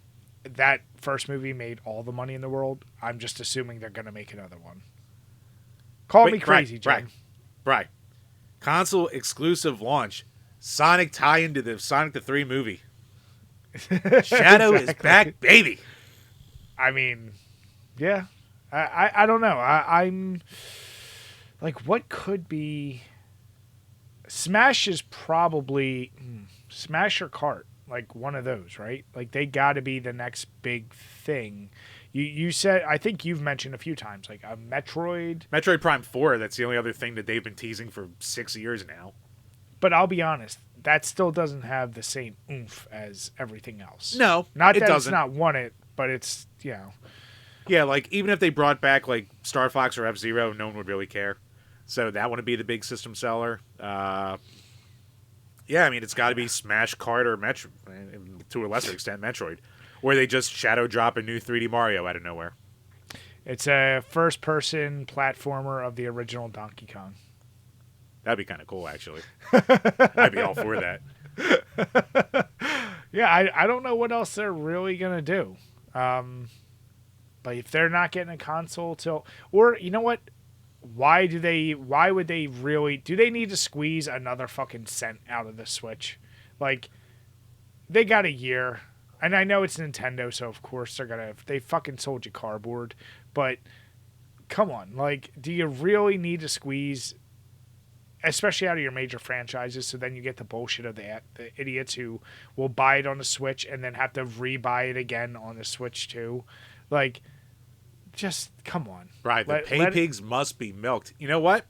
That first movie made all the money in the world. I'm just assuming they're going to make another one. Call me crazy, Jim. Right. Console exclusive launch. Sonic tie into the Sonic the 3 movie. Shadow is back, baby. I mean, yeah. I don't know. I'm like, what could be? Smash is probably Smash or Kart. Like one of those, right? Like they got to be the next big thing. You said, I think you've mentioned a few times, like a Metroid Prime 4. That's the only other thing that they've been teasing for 6 years now. But I'll be honest, that still doesn't have the same oomph as everything else. No, not it that doesn't. It's not won it, but it's Yeah, like even if they brought back like Star Fox or F-Zero, no one would really care. So that wouldn't be the big system seller. Yeah, I mean, it's got to be Smash, Kart, or Metro, to a lesser extent, Metroid, where they just shadow drop a new 3D Mario out of nowhere. It's a first-person platformer of the original Donkey Kong. That'd be kind of cool, actually. I'd be all for that. Yeah, I don't know what else they're really going to do. But if they're not getting a console till, or you know what? Why would they really, do they need to squeeze another fucking cent out of the Switch? Like, they got a year, and I know it's Nintendo, so of course they fucking sold you cardboard, but come on, like, do you really need to squeeze, especially out of your major franchises, so then you get the bullshit of the idiots who will buy it on the Switch and then have to re-buy it again on the Switch too? Like, just come on. Right, the pigs must be milked. You know what?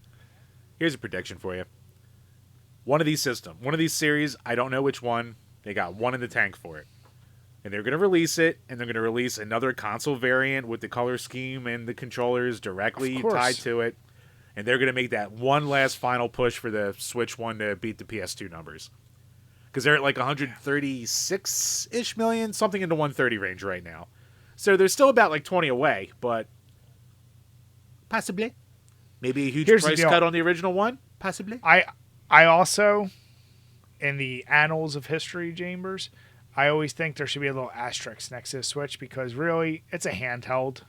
Here's a prediction for you. One of these series, I don't know which one, they got one in the tank for it. And they're going to release it, and they're going to release another console variant with the color scheme and the controllers directly tied to it. And they're going to make that one last final push for the Switch one to beat the PS2 numbers. Because they're at like 136-ish million, something in the 130 range right now. So they're still about like 20 away, but possibly. Maybe a huge price cut on the original one? Possibly. I also, in the annals of history, Chambers, I always think there should be a little asterisk next to the Switch because really, it's a handheld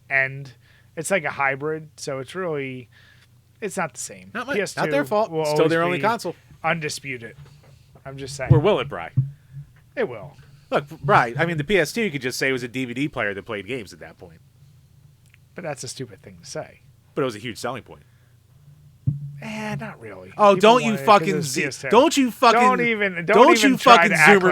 and it's like a hybrid, so it's not the same. Not PS2 their fault. Still their only console. Undisputed. I'm just saying. Or will it, Bri? It will. Look, Bri, I mean, the PS2, you could just say it was a DVD player that played games at that point. But that's a stupid thing to say. But it was a huge selling point. Not really. Oh, don't you fucking Zoomer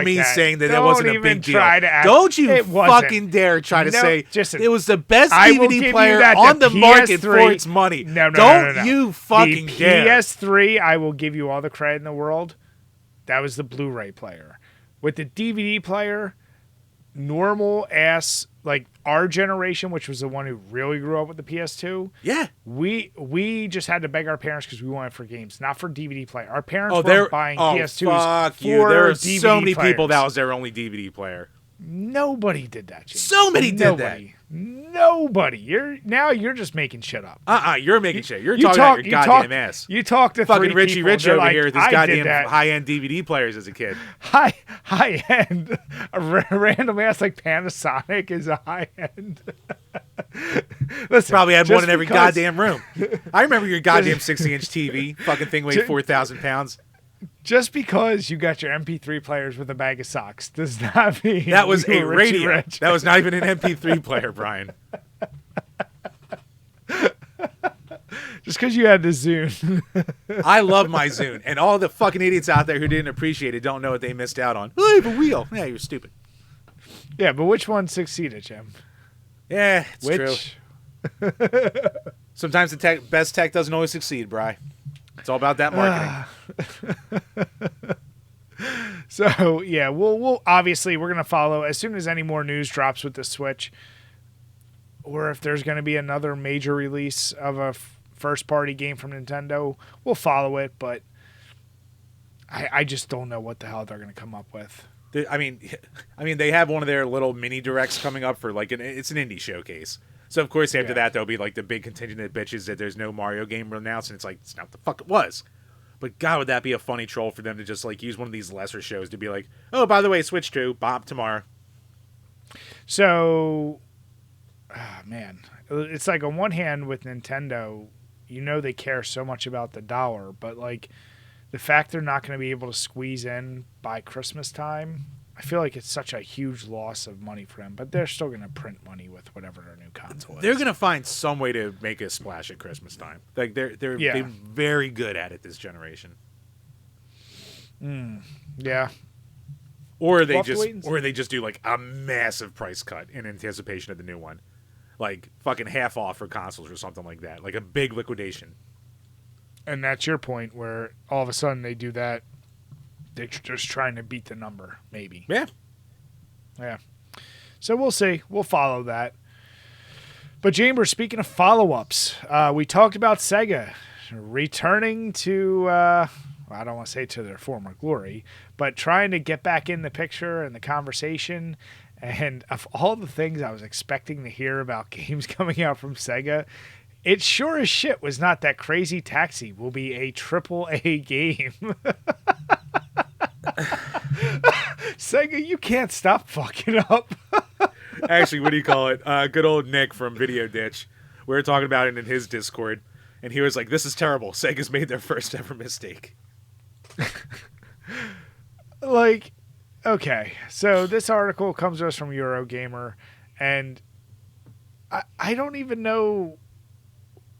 me saying that it wasn't a big deal. Don't you fucking dare try to say it was the best DVD player on the market for its money. No. Don't you fucking dare. The PS3, I will give you all the credit in the world. That was the Blu-ray player. With the DVD player, normal ass, like our generation, which was the one who really grew up with the PS2. Yeah, we just had to beg our parents because we wanted for games, not for DVD player. Our parents weren't buying PS2s for There are DVD so many players. people that was their only DVD player. Nobody did that, James. So many did that. Nobody. You're just making shit up. You're making shit. You're talking about your goddamn ass. You talk to fucking three Richie people, Rich over like, here with his goddamn high-end DVD players as a kid. High-end. A random ass like Panasonic is a high-end. Listen, probably had one in every goddamn room. I remember your goddamn 60-inch TV. Fucking thing weighed 4,000 pounds. Just because you got your MP3 players with a bag of socks does not mean that was a radio. Rich. That was not even an MP3 player, Brian. Just because you had the Zune. I love my Zune, and all the fucking idiots out there who didn't appreciate it don't know what they missed out on. Oh, I have a wheel. Yeah, you're stupid. Yeah, but which one succeeded, Jim? Yeah, it's true. Sometimes the best tech doesn't always succeed, Bri. It's all about that marketing. So yeah, we'll obviously we're gonna follow as soon as any more news drops with the Switch, or if there's gonna be another major release of a first-party game from Nintendo, we'll follow it. But I just don't know what the hell they're gonna come up with. I mean, they have one of their little mini directs coming up for it's an indie showcase. So, of course, after that, there'll be, like, the big contingent of bitches that there's no Mario game announced, and it's like, it's not what the fuck it was. But, God, would that be a funny troll for them to just, like, use one of these lesser shows to be like, oh, by the way, Switch 2, Bob, tomorrow. So, man, it's like on one hand with Nintendo, they care so much about the dollar, but, like, the fact they're not going to be able to squeeze in by Christmas time, I feel like it's such a huge loss of money for them, but they're still going to print money with whatever their new console is. They're going to find some way to make a splash at Christmas time. Like they're very good at it this generation. Yeah. Or they just do like a massive price cut in anticipation of the new one. Like fucking half off for consoles or something like that. Like a big liquidation. And that's your point where all of a sudden they do that. They're just trying to beat the number, maybe. Yeah. Yeah. So we'll see. We'll follow that. But, Chambers, speaking of follow-ups, we talked about Sega returning to, I don't want to say to their former glory, but trying to get back in the picture and the conversation. And of all the things I was expecting to hear about games coming out from Sega, it sure as shit was not that Crazy Taxi will be a AAA game. Sega, you can't stop fucking up. Actually, what do you call it? Good old Nick from Video Ditch. We were talking about it in his Discord, and he was like, "This is terrible. Sega's made their first ever mistake." Like, okay, so this article comes to us from Eurogamer, and I don't even know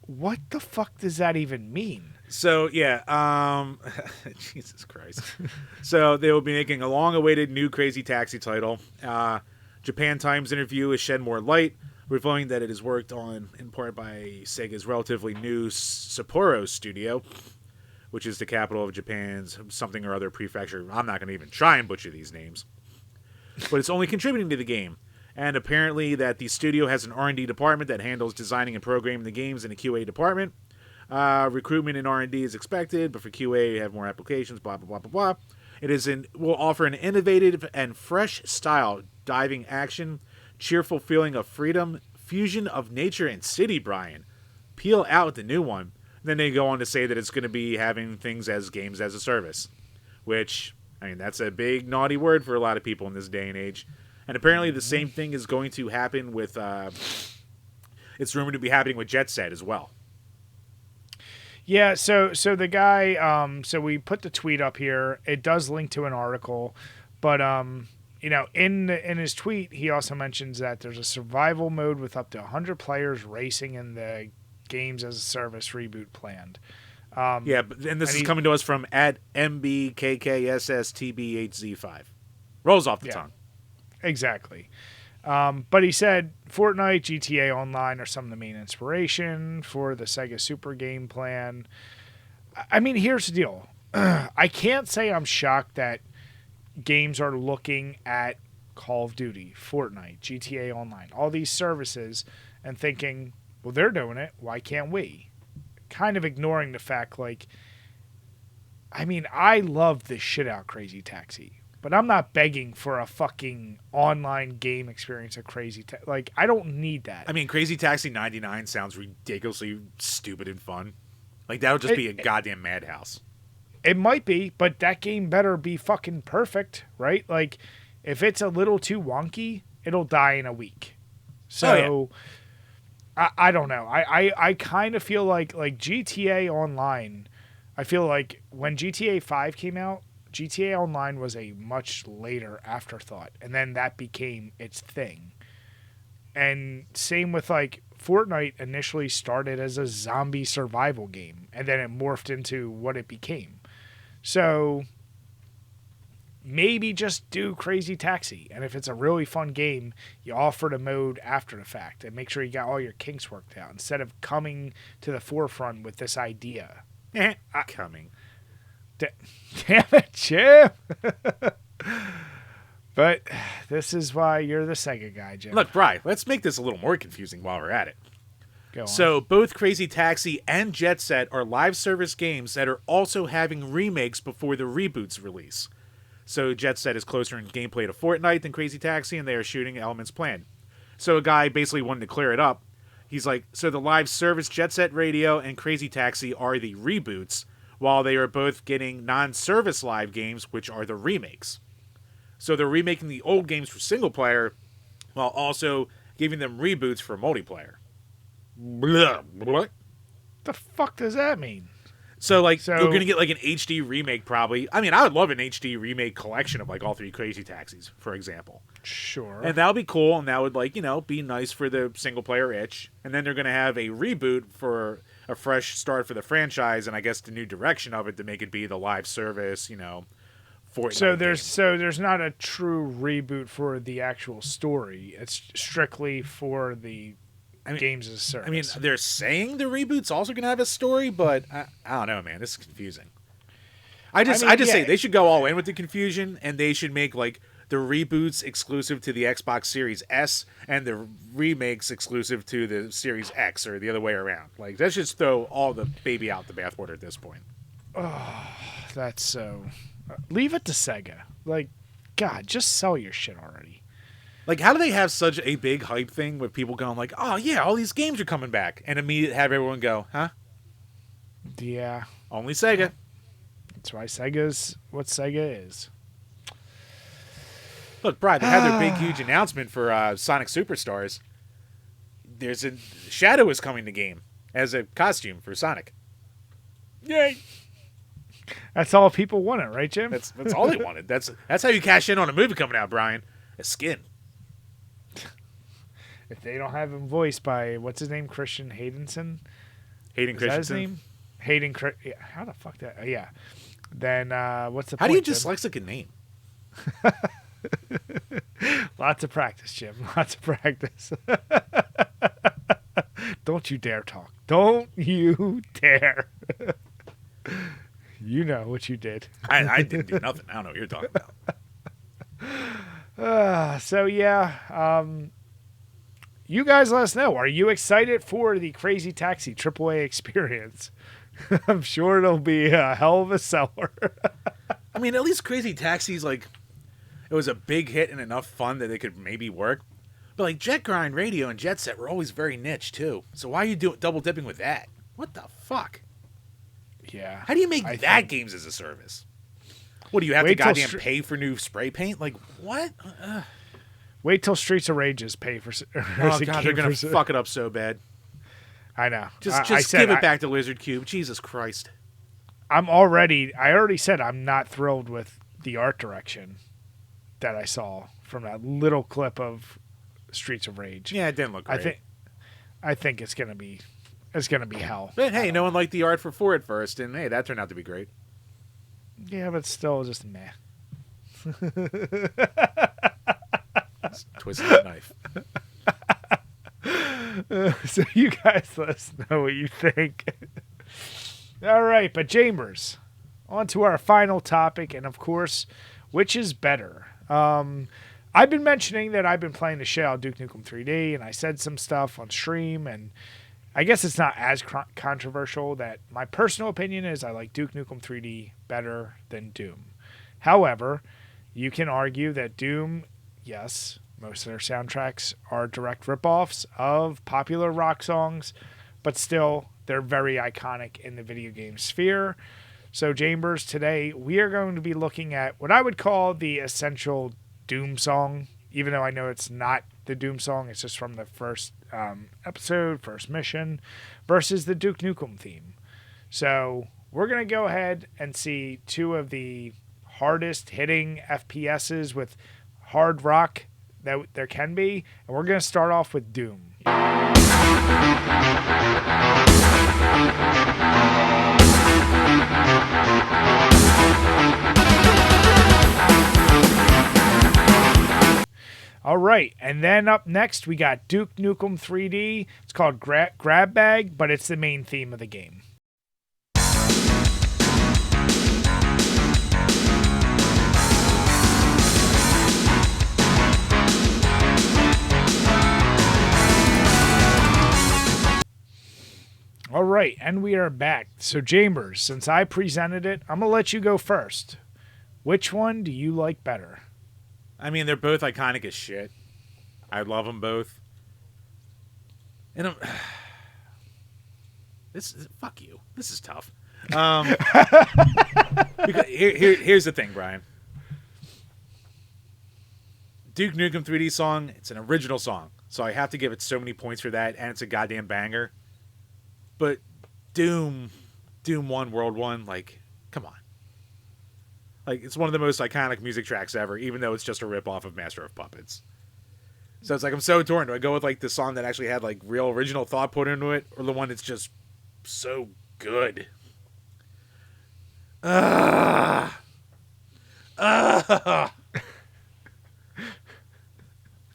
what the fuck does that even mean. So yeah, Jesus Christ. So they will be making a long-awaited new Crazy Taxi title. Japan Times interview has shed more light, revealing that it is worked on in part by Sega's relatively new Sapporo studio, which is the capital of Japan's something or other prefecture. I'm not going to even try and butcher these names. But it's only contributing to the game. And apparently that the studio has an R&D department that handles designing and programming the games in a QA department. Recruitment in R&D is expected, but for QA, you have more applications, blah, blah, blah, blah, blah. Will offer an innovative and fresh style, diving action, cheerful feeling of freedom, fusion of nature and city, Brian. Peel out the new one. Then they go on to say that it's going to be having things as games as a service, which, I mean, that's a big naughty word for a lot of people in this day and age. And apparently the same thing is going to happen with, it's rumored to be happening with Jet Set as well. Yeah, so the guy, so we put the tweet up here. It does link to an article, but you know, in his tweet, he also mentions that there's a survival mode with up to 100 players racing in the games as a service reboot planned. Yeah, and this is coming to us from at MBKKSSTBHZ5. Rolls off the tongue. Exactly. But he said Fortnite, GTA Online are some of the main inspiration for the Sega Super game plan. I mean, here's the deal. I can't say I'm shocked that games are looking at Call of Duty, Fortnite, GTA Online, all these services and thinking, well, they're doing it. Why can't we? Kind of ignoring the fact, like, I mean, I love this shit out Crazy Taxi. But I'm not begging for a fucking online game experience of Crazy Taxi. Like, I don't need that. I mean, Crazy Taxi 99 sounds ridiculously stupid and fun. Like, that would just be a goddamn madhouse. It might be, but that game better be fucking perfect, right? Like, if it's a little too wonky, it'll die in a week. So, I don't know. I kind of feel like GTA Online, I feel like when GTA 5 came out, GTA Online was a much later afterthought, and then that became its thing. And same with, like, Fortnite initially started as a zombie survival game, and then it morphed into what it became. So maybe just do Crazy Taxi, and if it's a really fun game, you offer the mode after the fact, and make sure you got all your kinks worked out, instead of coming to the forefront with this idea. Coming. Damn it, Chip. But this is why you're the Sega guy, Jim. Look, Bri, let's make this a little more confusing while we're at it. Go on. So both Crazy Taxi and Jet Set are live service games that are also having remakes before the reboot's release. So Jet Set is closer in gameplay to Fortnite than Crazy Taxi, and they are shooting elements planned. So a guy basically wanted to clear it up. He's like, so the live service Jet Set Radio and Crazy Taxi are the reboots, while they are both getting non-service live games, which are the remakes. So they're remaking the old games for single player, while also giving them reboots for multiplayer. Blah, blah. The fuck does that mean? So, like, you're going to get, like, an HD remake, probably. I mean, I would love an HD remake collection of, like, all three Crazy Taxis, for example. Sure. And that would be cool, and that would, like, you know, be nice for the single-player itch. And then they're going to have a reboot for a fresh start for the franchise, and I guess the new direction of it to make it be the live service, you know, Fortnite So there's not a true reboot for the actual story. It's strictly for the games as a service. I mean, they're saying the reboot's also going to have a story, but I don't know, man. This is confusing. I just say they should go all in with the confusion, and they should make, like, the reboots exclusive to the Xbox Series S and the remakes exclusive to the Series X, or the other way around. Like, let's just throw all the baby out the bathwater at this point. Oh, that's so... leave it to Sega. Like, God, just sell your shit already. Like, how do they have such a big hype thing with people going like, oh, yeah, all these games are coming back, and immediately have everyone go, huh? Yeah. Only Sega. That's why Sega's what Sega is. Look, Brian, they had their big, huge announcement for Sonic Superstars. There's a Shadow is coming to game as a costume for Sonic. Yay! That's all people wanted, right, Jim? That's all they wanted. That's how you cash in on a movie coming out, Brian. A skin. If they don't have him voiced by what's his name, Christian Haydenson. Hayden Is that his Christensen. name? Yeah, how the fuck that? Yeah. Then what's the How point? do you dyslexic a name? Lots of practice, Jim. Lots of practice. Don't you dare talk. Don't you dare. You know what you did. I didn't do nothing. I don't know what you're talking about. So yeah, you guys let us know. Are you excited for the Crazy Taxi AAA experience? I'm sure it'll be a hell of a seller. I mean, at least Crazy Taxi's like, it was a big hit and enough fun that it could maybe work. But like Jet Grind Radio and Jet Set were always very niche too. So why are you double dipping with that? What the fuck? Yeah. How do you make that games as a service? What do you have to goddamn pay for new spray paint? Like what? Wait till Streets of Rages pay for. Oh god, they're gonna fuck it up so bad. I know. Just give it back to Lizard Cube. Jesus Christ. I already said I'm not thrilled with the art direction that I saw from that little clip of Streets of Rage. Yeah, it didn't look great. I think it's gonna be hell. But hey, no one liked the art for 4 at first, and hey, that turned out to be great. Yeah, but still just meh. Twisting the knife. So you guys let us know what you think. All right, but Chambers, on to our final topic, and of course, which is better? I've been mentioning that I've been playing the shit out of Duke Nukem 3D, and I said some stuff on stream, and I guess it's not as controversial that my personal opinion is I like Duke Nukem 3D better than Doom. However, you can argue that Doom, yes, most of their soundtracks are direct ripoffs of popular rock songs, but still, they're very iconic in the video game sphere. So, Chambers, today we are going to be looking at what I would call the essential Doom song, even though I know it's not the Doom song, it's just from the first episode, first mission, versus the Duke Nukem theme. So, we're going to go ahead and see 2 of the hardest hitting FPSs with hard rock that there can be, and we're going to start off with Doom. All right, and then up next we got Duke Nukem 3D. It's called Grab Bag, but it's the main theme of the game. All right, and we are back. So, Chambers, since I presented it, I'm going to let you go first. Which one do you like better? I mean, they're both iconic as shit. I love them both. And fuck you. This is tough. Because here's the thing, Brian. Duke Nukem 3D song, it's an original song. So I have to give it so many points for that, and it's a goddamn banger. But Doom 1, World 1, like, come on. Like, it's one of the most iconic music tracks ever, even though it's just a ripoff of Master of Puppets. So it's like, I'm so torn. Do I go with, like, the song that actually had, like, real original thought put into it, or the one that's just so good? Oh,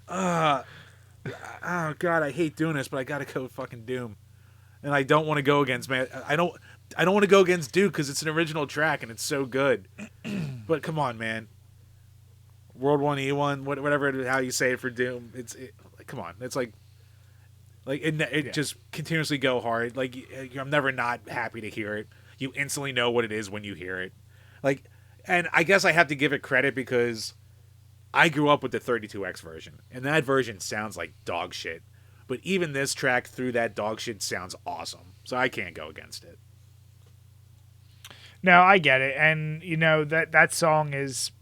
God, I hate doing this, but I gotta go with fucking Doom. And I don't want to go against, man. I don't want to go against Duke because it's an original track and it's so good. But come on, man. World 1, E1, whatever how you say it for Doom. Come on. It's like it just continuously go hard. Like, I'm never not happy to hear it. You instantly know what it is when you hear it. Like, and I guess I have to give it credit because I grew up with the 32X version, and that version sounds like dog shit. But even this track through that dog shit sounds awesome. So I can't go against it. No, I get it. And, that song is,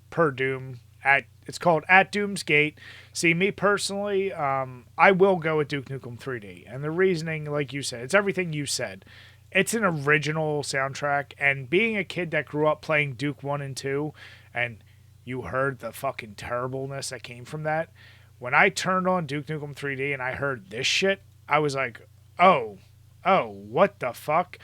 per Doom, it's called At Doom's Gate. See, me personally, I will go with Duke Nukem 3D, and the reasoning, like you said, it's everything you said. It's an original soundtrack, and being a kid that grew up playing Duke 1 and 2, and you heard the fucking terribleness that came from that. When I turned on Duke Nukem 3D and I heard this shit, I was like, oh, what the fuck?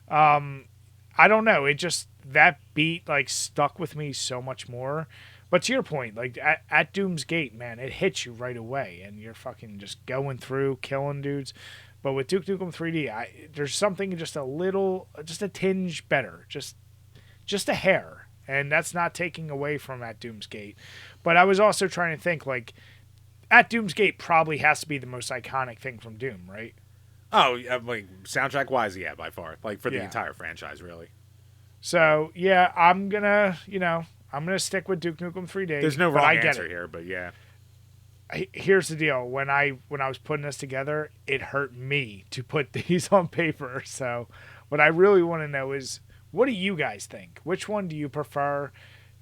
I don't know. It just, that beat like stuck with me so much more. But to your point, like at Doom's Gate, man, it hits you right away, and you're fucking just going through, killing dudes. But with Duke Nukem 3D, there's something just a tinge better, just a hair, and that's not taking away from At Doom's Gate. But I was also trying to think, like, At Doom's Gate probably has to be the most iconic thing from Doom, right? Oh, like soundtrack wise, yeah, by far. Like for the entire franchise, really. So yeah, I'm gonna stick with Duke Nukem 3D. There's no wrong answer here, but yeah. Here's the deal: when I was putting this together, it hurt me to put these on paper. So what I really want to know is, what do you guys think? Which one do you prefer?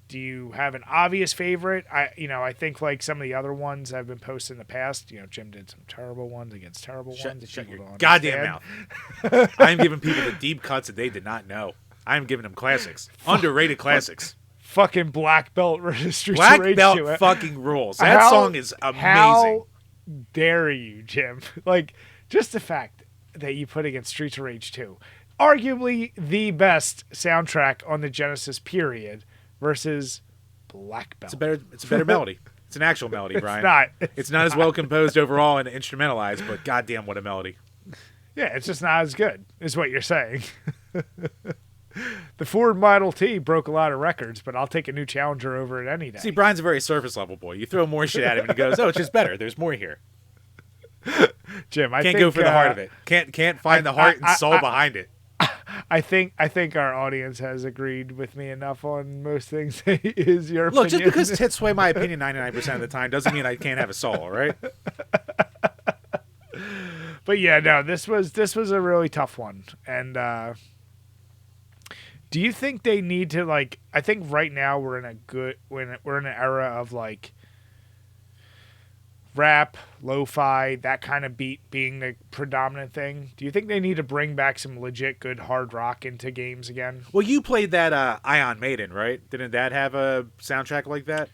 Do you have an obvious favorite? I think like some of the other ones I've been posting in the past, Jim did some terrible ones against terrible ones. Shut your goddamn mouth. I'm giving people the deep cuts that they did not know. I'm giving them classics. Underrated classics. Fucking Black Belt versus Streets Black of Rage Belt 2. fucking rules. That song is amazing. How dare you, Jim? Like, just the fact that you put against Streets of Rage 2, arguably the best soundtrack on the Genesis period, versus Black Belt. It's a better melody. It's an actual melody, Brian. It's not as well composed overall and instrumentalized, but goddamn, what a melody. Yeah, it's just not as good, is what you're saying. The Ford Model T broke a lot of records, but I'll take a new Challenger over it any day. See, Brian's a very surface level boy. You throw more shit at him and he goes, "Oh, it's just better. There's more here." Jim, I can't think, go for the heart of it. Can't find the heart and soul behind it. I think our audience has agreed with me enough on most things. Is your look, opinion. just because tits sway my opinion 99% of the time doesn't mean I can't have a soul, all right? But yeah, no, this was a really tough one. And do you think they need to, like, I think right now we're in an era of like rap, lo-fi, that kind of beat being the predominant thing. Do you think they need to bring back some legit good hard rock into games again? Well, you played that Iron Maiden, right? Didn't that have a soundtrack like that?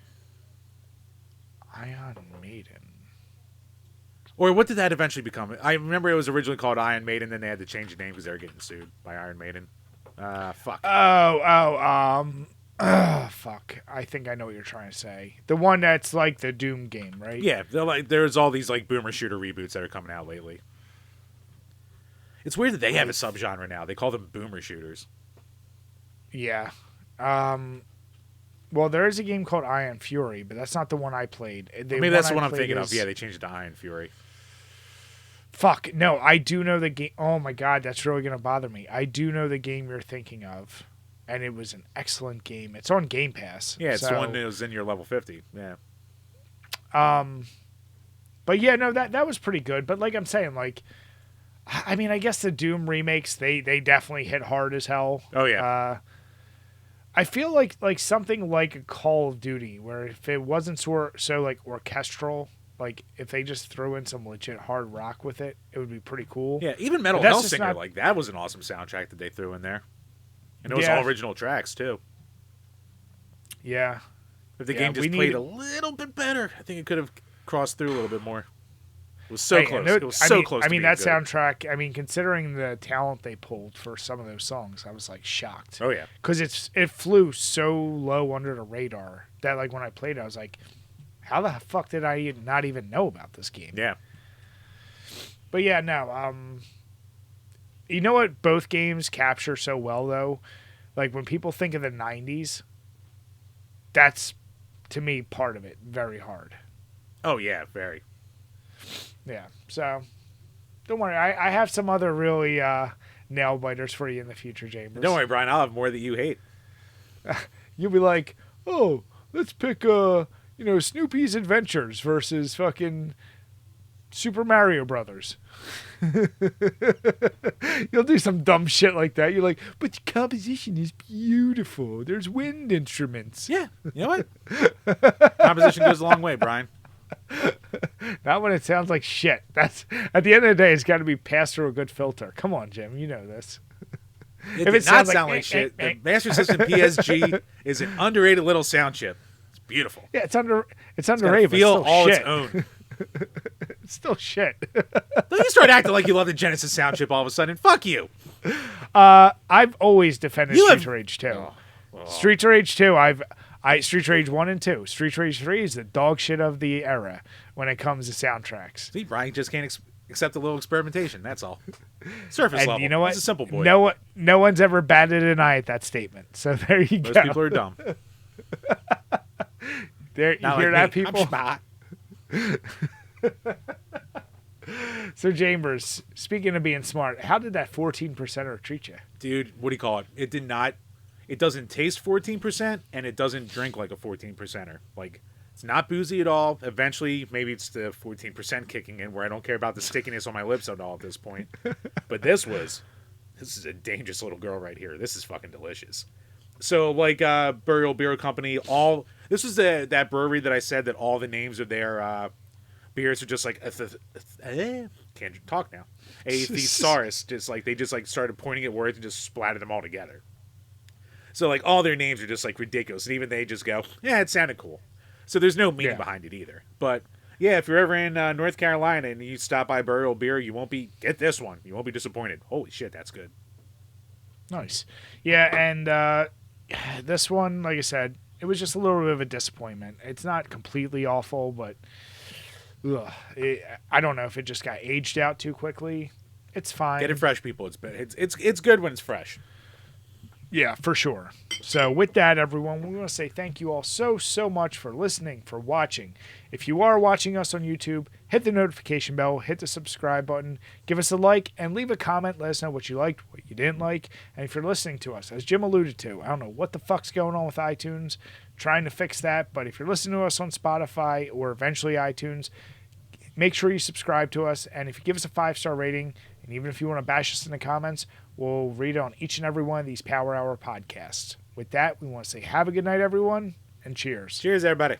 Iron Maiden. Or what did that eventually become? I remember it was originally called Iron Maiden, then they had to change the name because they were getting sued by Iron Maiden. Fuck. Fuck. I think I know what you're trying to say. The one that's like the Doom game, right? Yeah, there's all these like boomer shooter reboots that are coming out lately. It's weird that they have a subgenre now. They call them boomer shooters. Yeah. Well, there is a game called Iron Fury, but that's not the one I played. Maybe that's the one I'm thinking of. Yeah, they changed it to Iron Fury. Fuck. No, I do know the game. Oh my god, that's really going to bother me. I do know the game you're thinking of. And it was an excellent game. It's on Game Pass. Yeah, it's the one that was in your level 50. Yeah. But yeah, no, that was pretty good. But like I'm saying, like, I mean, I guess the Doom remakes, they definitely hit hard as hell. Oh yeah. I feel like something like a Call of Duty, where if it wasn't so like orchestral, like if they just threw in some legit hard rock with it, it would be pretty cool. Yeah, even Metal Hellsinger, like that was an awesome soundtrack that they threw in there. And it was all original tracks, too. Yeah. If the game just played a little bit better, I think it could have crossed through a little bit more. It was so close. It was so close to being that good. soundtrack, I mean, considering the talent they pulled for some of those songs, I was, like, shocked. Oh, yeah. Because it flew so low under the radar that, like, when I played it, I was like, how the fuck did I not even know about this game? Yeah. But, yeah, no, you know what both games capture so well, though? Like, when people think of the 90s, that's, to me, part of it. Very hard. Oh, yeah, very. Yeah, so, don't worry. I have some other really nail-biters for you in the future, James. Don't worry, Brian. I'll have more that you hate. You'll be like, oh, let's pick, Snoopy's Adventures versus fucking Super Mario Brothers. You'll do some dumb shit like that. You're like, but the composition is beautiful. There's wind instruments. Yeah, you know what? Composition goes a long way, Brian. Not when it sounds like shit. That's at the end of the day, it's got to be passed through a good filter. Come on, Jim, you know this. It did not sound like shit. The Master System PSG is an underrated little sound chip. It's beautiful. Yeah, it's underrated. It's But feel it's all shit. its own. It's still shit. Don't you start acting like you love the Genesis sound chip all of a sudden. Fuck you. I've always defended You Streets have- of Rage 2. Oh. Streets of Rage 2, Streets of Rage 1 and 2. Streets of Rage 3 is the dog shit of the era when it comes to soundtracks. See, Brian just can't accept a little experimentation. That's all. Surface And level. you know what? He's a simple boy. No one's ever batted an eye at that statement. So there you Most go. people are dumb. There, you Not hear like that, me. people? I'm smart. So, Chambers, speaking of being smart, how did that 14%er treat you? Dude, what do you call it? It did not. It doesn't taste 14%, and it doesn't drink like a 14%er. Like, it's not boozy at all. Eventually, maybe it's the 14% kicking in, where I don't care about the stickiness on my lips at all at this point. But this is a dangerous little girl right here. This is fucking delicious. So, like, Burial Beer Company, this is that brewery that I said that all the names of their beers are just like can't talk now. A thesaurus, they just started pointing at words and just splattered them all together. So like all their names are just like ridiculous, and even they just go, yeah, it sounded cool. So there's no meaning behind it either. But yeah, if you're ever in North Carolina and you stop by Burial Beer, get this one. You won't be disappointed. Holy shit, that's good. Nice. Yeah, and this one, like I said, it was just a little bit of a disappointment. It's not completely awful, but I don't know if it just got aged out too quickly. It's fine. Get it fresh, people. It's good when it's fresh. Yeah, for sure. So with that, everyone, we want to say thank you all so much for listening, for watching. If you are watching us on YouTube, hit the notification bell, hit the subscribe button, give us a like, and leave a comment. Let us know what you liked, what you didn't like. And if you're listening to us, as Jim alluded to, I don't know what the fuck's going on with iTunes, trying to fix that. But if you're listening to us on Spotify or eventually iTunes, make sure you subscribe to us. And if you give us a 5-star rating, and even if you want to bash us in the comments, we'll read it on each and every one of these Power Hour podcasts. With that, we want to say have a good night, everyone, and cheers. Cheers, everybody.